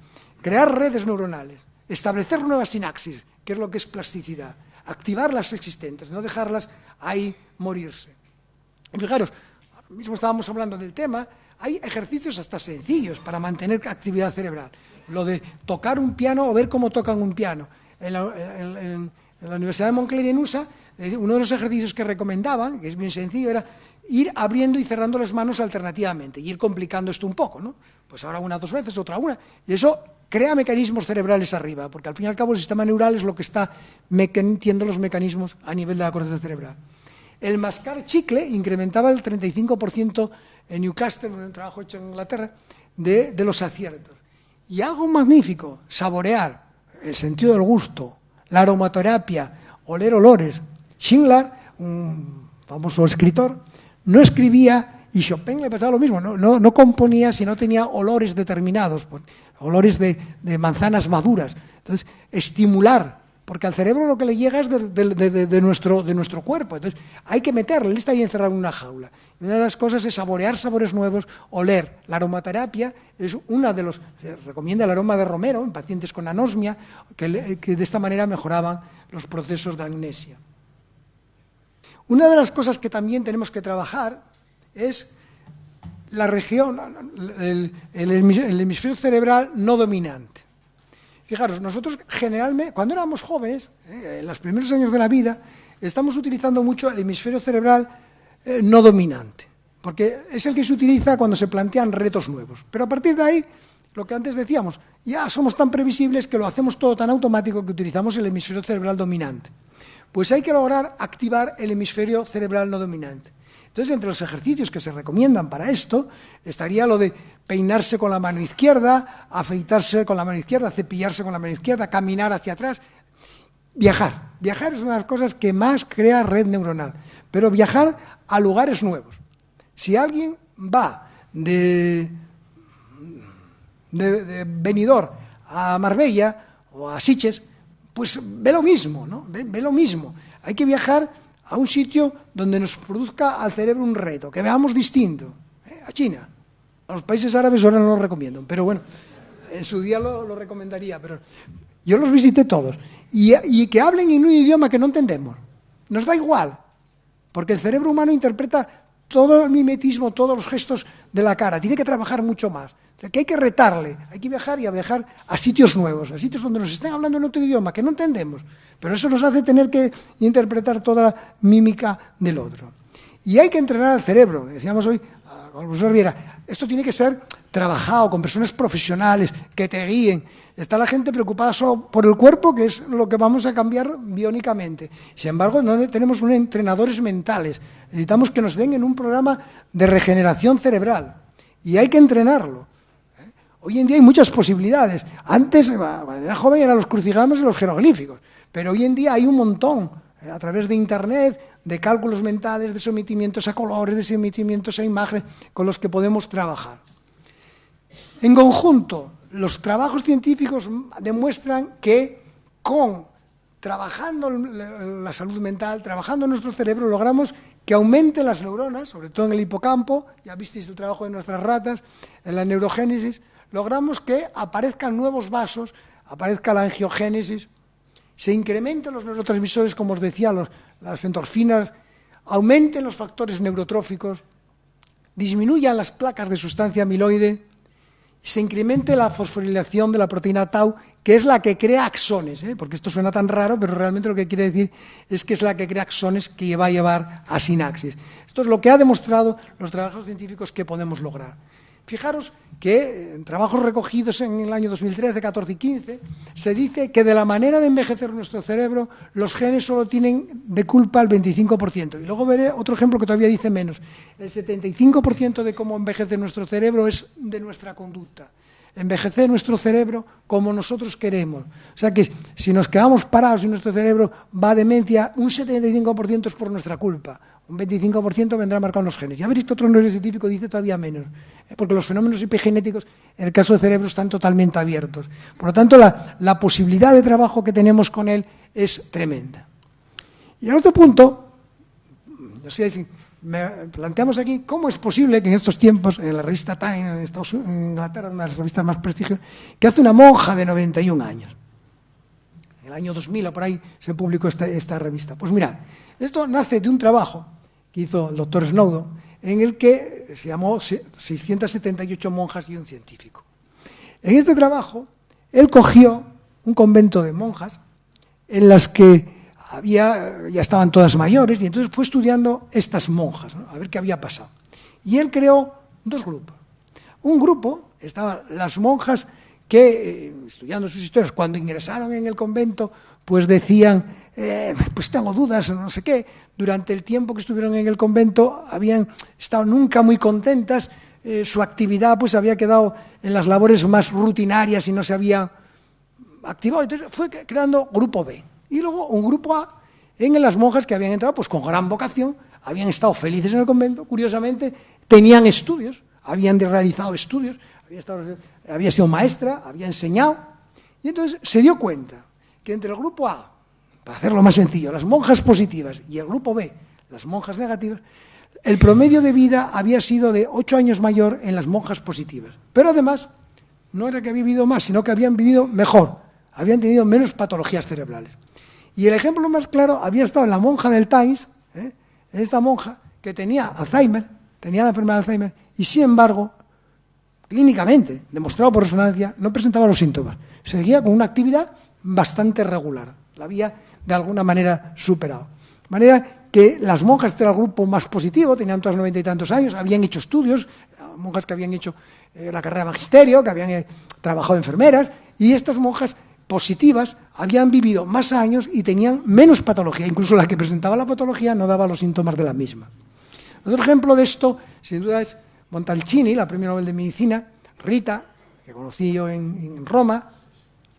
Crear redes neuronales. Establecer nuevas sinapsis, que es lo que es plasticidad. Activar las existentes, no dejarlas ahí morirse. Y fijaros, ahora mismo estábamos hablando del tema. Hay ejercicios hasta sencillos para mantener actividad cerebral. Lo de tocar un piano o ver cómo tocan un piano. En la Universidad de Montclair en USA, uno de los ejercicios que recomendaban, que es bien sencillo, era ir abriendo y cerrando las manos alternativamente y ir complicando esto un poco, ¿no? Pues ahora una 2 veces, otra una. Y eso crea mecanismos cerebrales arriba, porque al fin y al cabo el sistema neural es lo que está metiendo los mecanismos a nivel de la corteza cerebral. El mascar chicle incrementaba el 35% en Newcastle, en un trabajo hecho en Inglaterra, de los aciertos. Y algo magnífico, saborear, el sentido del gusto, la aromaterapia, oler olores. Schindler, un famoso escritor, no escribía, y Chopin le pasaba lo mismo, no componía si no tenía olores determinados, olores de manzanas maduras. Entonces, estimular porque al cerebro lo que le llega es de nuestro cuerpo. Entonces, hay que meterle, él está ahí encerrado en una jaula. Y una de las cosas es saborear sabores nuevos, oler. La aromaterapia es una de los... Se recomienda el aroma de romero en pacientes con anosmia, que de esta manera mejoraban los procesos de amnesia. Una de las cosas que también tenemos que trabajar es la región, el hemisferio cerebral no dominante. Fijaros, nosotros generalmente, cuando éramos jóvenes, en los primeros años de la vida, estamos utilizando mucho el hemisferio cerebral no dominante, porque es el que se utiliza cuando se plantean retos nuevos. Pero a partir de ahí, lo que antes decíamos, ya somos tan previsibles que lo hacemos todo tan automático que utilizamos el hemisferio cerebral dominante. Pues hay que lograr activar el hemisferio cerebral no dominante. Entonces, entre los ejercicios que se recomiendan para esto, estaría lo de peinarse con la mano izquierda, afeitarse con la mano izquierda, cepillarse con la mano izquierda, caminar hacia atrás. Viajar. Viajar es una de las cosas que más crea red neuronal, pero viajar a lugares nuevos. Si alguien va de Benidorm a Marbella o a Sitges, pues ve lo mismo, ¿no? Ve lo mismo. Hay que viajar a un sitio donde nos produzca al cerebro un reto, que veamos distinto. A China. A los países árabes ahora no lo recomiendo, pero bueno, en su día lo recomendaría. Pero yo los visité todos. Y que hablen en un idioma que no entendemos. Nos da igual, porque el cerebro humano interpreta todo el mimetismo, todos los gestos de la cara. Tiene que trabajar mucho más. O sea, que hay que retarle, hay que viajar y a viajar a sitios nuevos, a sitios donde nos estén hablando en otro idioma que no entendemos, pero eso nos hace tener que interpretar toda la mímica del otro. Y hay que entrenar al cerebro, decíamos hoy con el profesor Riera, esto tiene que ser trabajado con personas profesionales que te guíen. Está la gente preocupada solo por el cuerpo, que es lo que vamos a cambiar biónicamente. Sin embargo, no tenemos entrenadores mentales, necesitamos que nos den en un programa de regeneración cerebral y hay que entrenarlo. Hoy en día hay muchas posibilidades. Antes, cuando era joven, eran los crucigramas y los jeroglíficos. Pero hoy en día hay un montón, a través de Internet, de cálculos mentales, de sometimientos a colores, de sometimientos a imágenes, con los que podemos trabajar. En conjunto, los trabajos científicos demuestran que trabajando la salud mental, trabajando nuestro cerebro, logramos que aumenten las neuronas, sobre todo en el hipocampo, ya visteis el trabajo de nuestras ratas, en la neurogénesis, logramos que aparezcan nuevos vasos, aparezca la angiogénesis, se incrementen los neurotransmisores, como os decía, las endorfinas, aumenten los factores neurotróficos, disminuyan las placas de sustancia amiloide, y se incremente la fosforilación de la proteína tau, que es la que crea axones, porque esto suena tan raro, pero realmente lo que quiere decir es que es la que crea axones que va a llevar a sinapsis. Esto es lo que ha demostrado los trabajos científicos que podemos lograr. Fijaros que en trabajos recogidos en el año 2013, 14 y 15, se dice que de la manera de envejecer nuestro cerebro, los genes solo tienen de culpa el 25%. Y luego veré otro ejemplo que todavía dice menos. El 75% de cómo envejece nuestro cerebro es de nuestra conducta. Envejecer nuestro cerebro como nosotros queremos. O sea que si nos quedamos parados y nuestro cerebro va a demencia, un 75% es por nuestra culpa. Un 25% vendrá marcado en los genes. Ya veréis que otro neurocientífico dice todavía menos, porque los fenómenos epigenéticos en el caso del cerebro están totalmente abiertos. Por lo tanto, la posibilidad de trabajo que tenemos con él es tremenda. Y a otro punto, me planteamos aquí cómo es posible que en estos tiempos, en la revista Time, en Inglaterra, una de las revistas más prestigiosas, que hace una monja de 91 años. En el año 2000 o por ahí se publicó esta revista. Pues mirad, esto nace de un trabajo que hizo el doctor Snowdon, en el que se llamó 678 monjas y un científico. En este trabajo, él cogió un convento de monjas en las que ya estaban todas mayores, y entonces fue estudiando estas monjas, ¿no? A ver qué había pasado. Y él creó dos grupos. Un grupo, estaban las monjas que, estudiando sus historias, cuando ingresaron en el convento, pues decían, pues tengo dudas, no sé qué. Durante el tiempo que estuvieron en el convento habían estado nunca muy contentas, su actividad pues había quedado en las labores más rutinarias y no se había activado. Entonces fue creando grupo B. Y luego un grupo A, en las monjas que habían entrado pues con gran vocación, habían estado felices en el convento, curiosamente tenían estudios, habían realizado estudios, había sido maestra, había enseñado, y entonces se dio cuenta que entre el grupo A para hacerlo más sencillo, las monjas positivas y el grupo B, las monjas negativas, el promedio de vida había sido de 8 años mayor en las monjas positivas. Pero además, no era que habían vivido más, sino que habían vivido mejor, habían tenido menos patologías cerebrales. Y el ejemplo más claro había estado en la monja del Times, en esta monja que tenía Alzheimer, tenía la enfermedad de Alzheimer, y sin embargo, clínicamente, demostrado por resonancia, no presentaba los síntomas. Seguía con una actividad bastante regular, la había de alguna manera superado. De manera que las monjas del grupo más positivo, tenían todas 90 y tantos años, habían hecho estudios, monjas que habían hecho la carrera de magisterio, que habían trabajado de enfermeras, y estas monjas positivas habían vivido más años y tenían menos patología. Incluso la que presentaba la patología no daba los síntomas de la misma. Otro ejemplo de esto, sin duda, es Montalcini, la premio Nobel de Medicina, Rita, que conocí yo en Roma,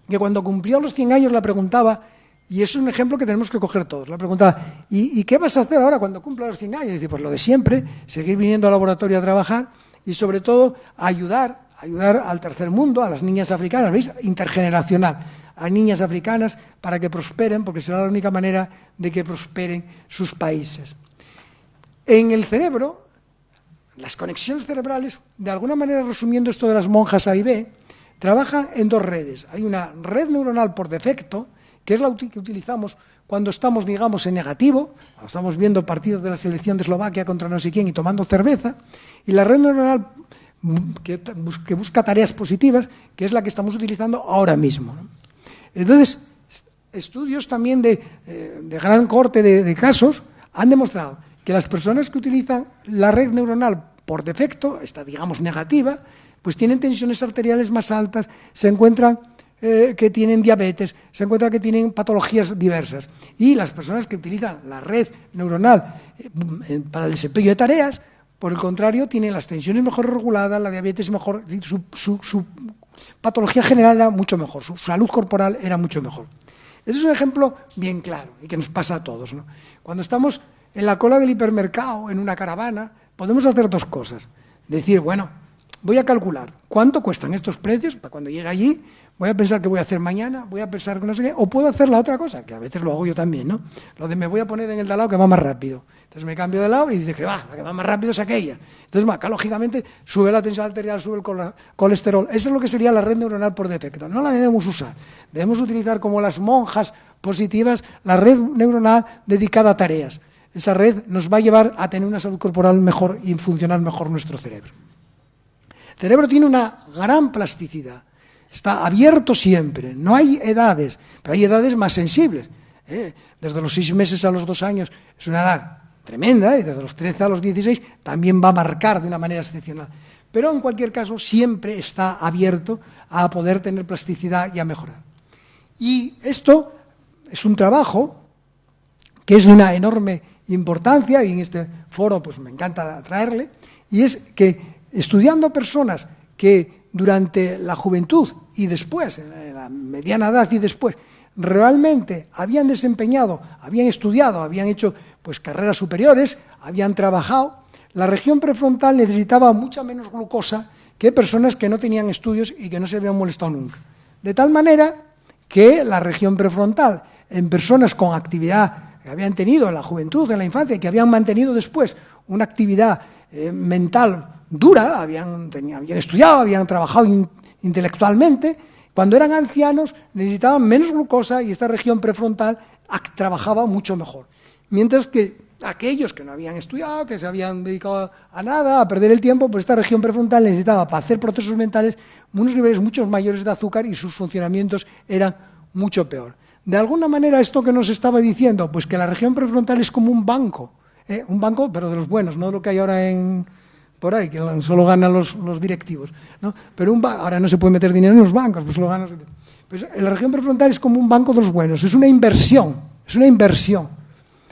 que cuando cumplió los 100 años la preguntaba, y eso es un ejemplo que tenemos que coger todos, la preguntaba, ¿y qué vas a hacer ahora cuando cumpla los 100 años? Y dice, pues lo de siempre, seguir viniendo al laboratorio a trabajar y sobre todo ayudar al tercer mundo, a las niñas africanas, ¿veis? Intergeneracional, a niñas africanas para que prosperen, porque será la única manera de que prosperen sus países. En el cerebro, las conexiones cerebrales, de alguna manera resumiendo esto de las monjas A y B, trabajan en dos redes. Hay una red neuronal por defecto, que es la que utilizamos cuando estamos, digamos, en negativo, cuando estamos viendo partidos de la selección de Eslovaquia contra no sé quién y tomando cerveza, y la red neuronal que busca tareas positivas, que es la que estamos utilizando ahora mismo, ¿no? Entonces, estudios también de gran corte de casos han demostrado que las personas que utilizan la red neuronal por defecto, esta digamos negativa, pues tienen tensiones arteriales más altas, se encuentran que tienen diabetes, se encuentran que tienen patologías diversas. Y las personas que utilizan la red neuronal para el desempeño de tareas, por el contrario, tienen las tensiones mejor reguladas, la diabetes mejor, su patología general era mucho mejor, su salud corporal era mucho mejor. Este es un ejemplo bien claro y que nos pasa a todos, ¿no? Cuando estamos en la cola del hipermercado, en una caravana, podemos hacer dos cosas. Decir, bueno, voy a calcular cuánto cuestan estos precios para cuando llegue allí, voy a pensar qué voy a hacer mañana, voy a pensar que no sé qué, o puedo hacer la otra cosa, que a veces lo hago yo también, ¿no? Lo de me voy a poner en el de al lado que va más rápido. Entonces me cambio de lado y dice que la que va más rápido es aquella. Entonces, acá lógicamente sube la tensión arterial, sube el colesterol. Eso es lo que sería la red neuronal por defecto. No la debemos usar. Debemos utilizar como las monjas positivas la red neuronal dedicada a tareas. Esa red nos va a llevar a tener una salud corporal mejor y funcionar mejor nuestro cerebro. El cerebro tiene una gran plasticidad. Está abierto siempre, no hay edades, pero hay edades más sensibles. Desde los 6 meses a los 2 años es una edad tremenda, y desde los 13 a los 16 también va a marcar de una manera excepcional. Pero en cualquier caso siempre está abierto a poder tener plasticidad y a mejorar. Y esto es un trabajo que es de una enorme importancia, y en este foro pues me encanta traerle, y es que estudiando personas que durante la juventud y después, en la mediana edad y después, realmente habían desempeñado, habían estudiado, habían hecho pues carreras superiores, habían trabajado, la región prefrontal necesitaba mucha menos glucosa que personas que no tenían estudios y que no se habían molestado nunca. De tal manera que la región prefrontal en personas con actividad que habían tenido en la juventud, en la infancia, y que habían mantenido después una actividad mental dura, habían estudiado, habían trabajado intelectualmente, cuando eran ancianos necesitaban menos glucosa y esta región prefrontal trabajaba mucho mejor. Mientras que aquellos que no habían estudiado, que se habían dedicado a nada, a perder el tiempo, pues esta región prefrontal necesitaba para hacer procesos mentales unos niveles mucho mayores de azúcar y sus funcionamientos eran mucho peor. De alguna manera, ¿esto que nos estaba diciendo? Pues que la región prefrontal es como un banco pero de los buenos, no lo que hay ahora por ahí, que solo ganan los directivos, ¿no? Pero ahora no se puede meter dinero en los bancos, pues solo ganan. Pues la región prefrontal es como un banco de los buenos, es una inversión, es una inversión.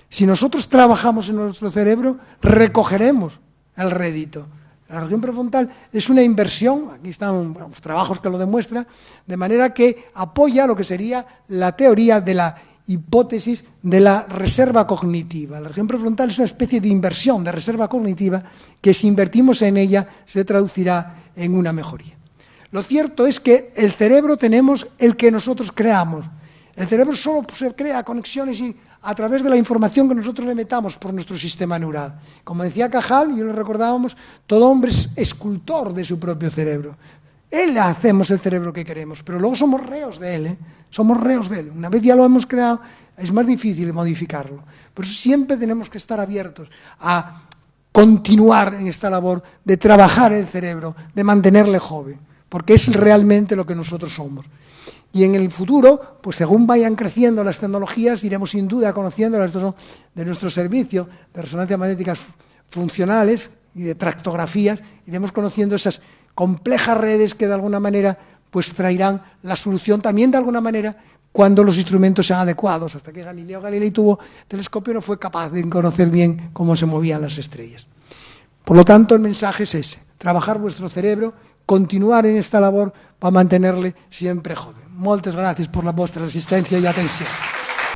Si nosotros trabajamos en nuestro cerebro, recogeremos el rédito. La región prefrontal es una inversión, aquí están los trabajos que lo demuestran, de manera que apoya lo que sería la teoría de la hipótesis de la reserva cognitiva. La región prefrontal es una especie de inversión, de reserva cognitiva, que si invertimos en ella se traducirá en una mejoría. Lo cierto es que el cerebro tenemos el que nosotros creamos. El cerebro solo se crea conexiones a través de la información que nosotros le metamos por nuestro sistema neural. Como decía Cajal, y lo recordábamos, todo hombre es escultor de su propio cerebro. Él hacemos el cerebro que queremos, pero luego somos reos de él, somos reos de él. Una vez ya lo hemos creado, es más difícil modificarlo. Por eso siempre tenemos que estar abiertos a continuar en esta labor de trabajar el cerebro, de mantenerle joven, porque es realmente lo que nosotros somos. Y en el futuro, pues según vayan creciendo las tecnologías, iremos sin duda conociendo de nuestro servicio de resonancias magnéticas funcionales y de tractografías, iremos conociendo esas complejas redes que de alguna manera pues traerán la solución también de alguna manera cuando los instrumentos sean adecuados. Hasta que Galileo Galilei tuvo telescopio no fue capaz de conocer bien cómo se movían las estrellas. Por lo tanto, el mensaje es ese: trabajar vuestro cerebro, continuar en esta labor para mantenerle siempre joven. Moltes gràcies per la vostra assistència i atenció.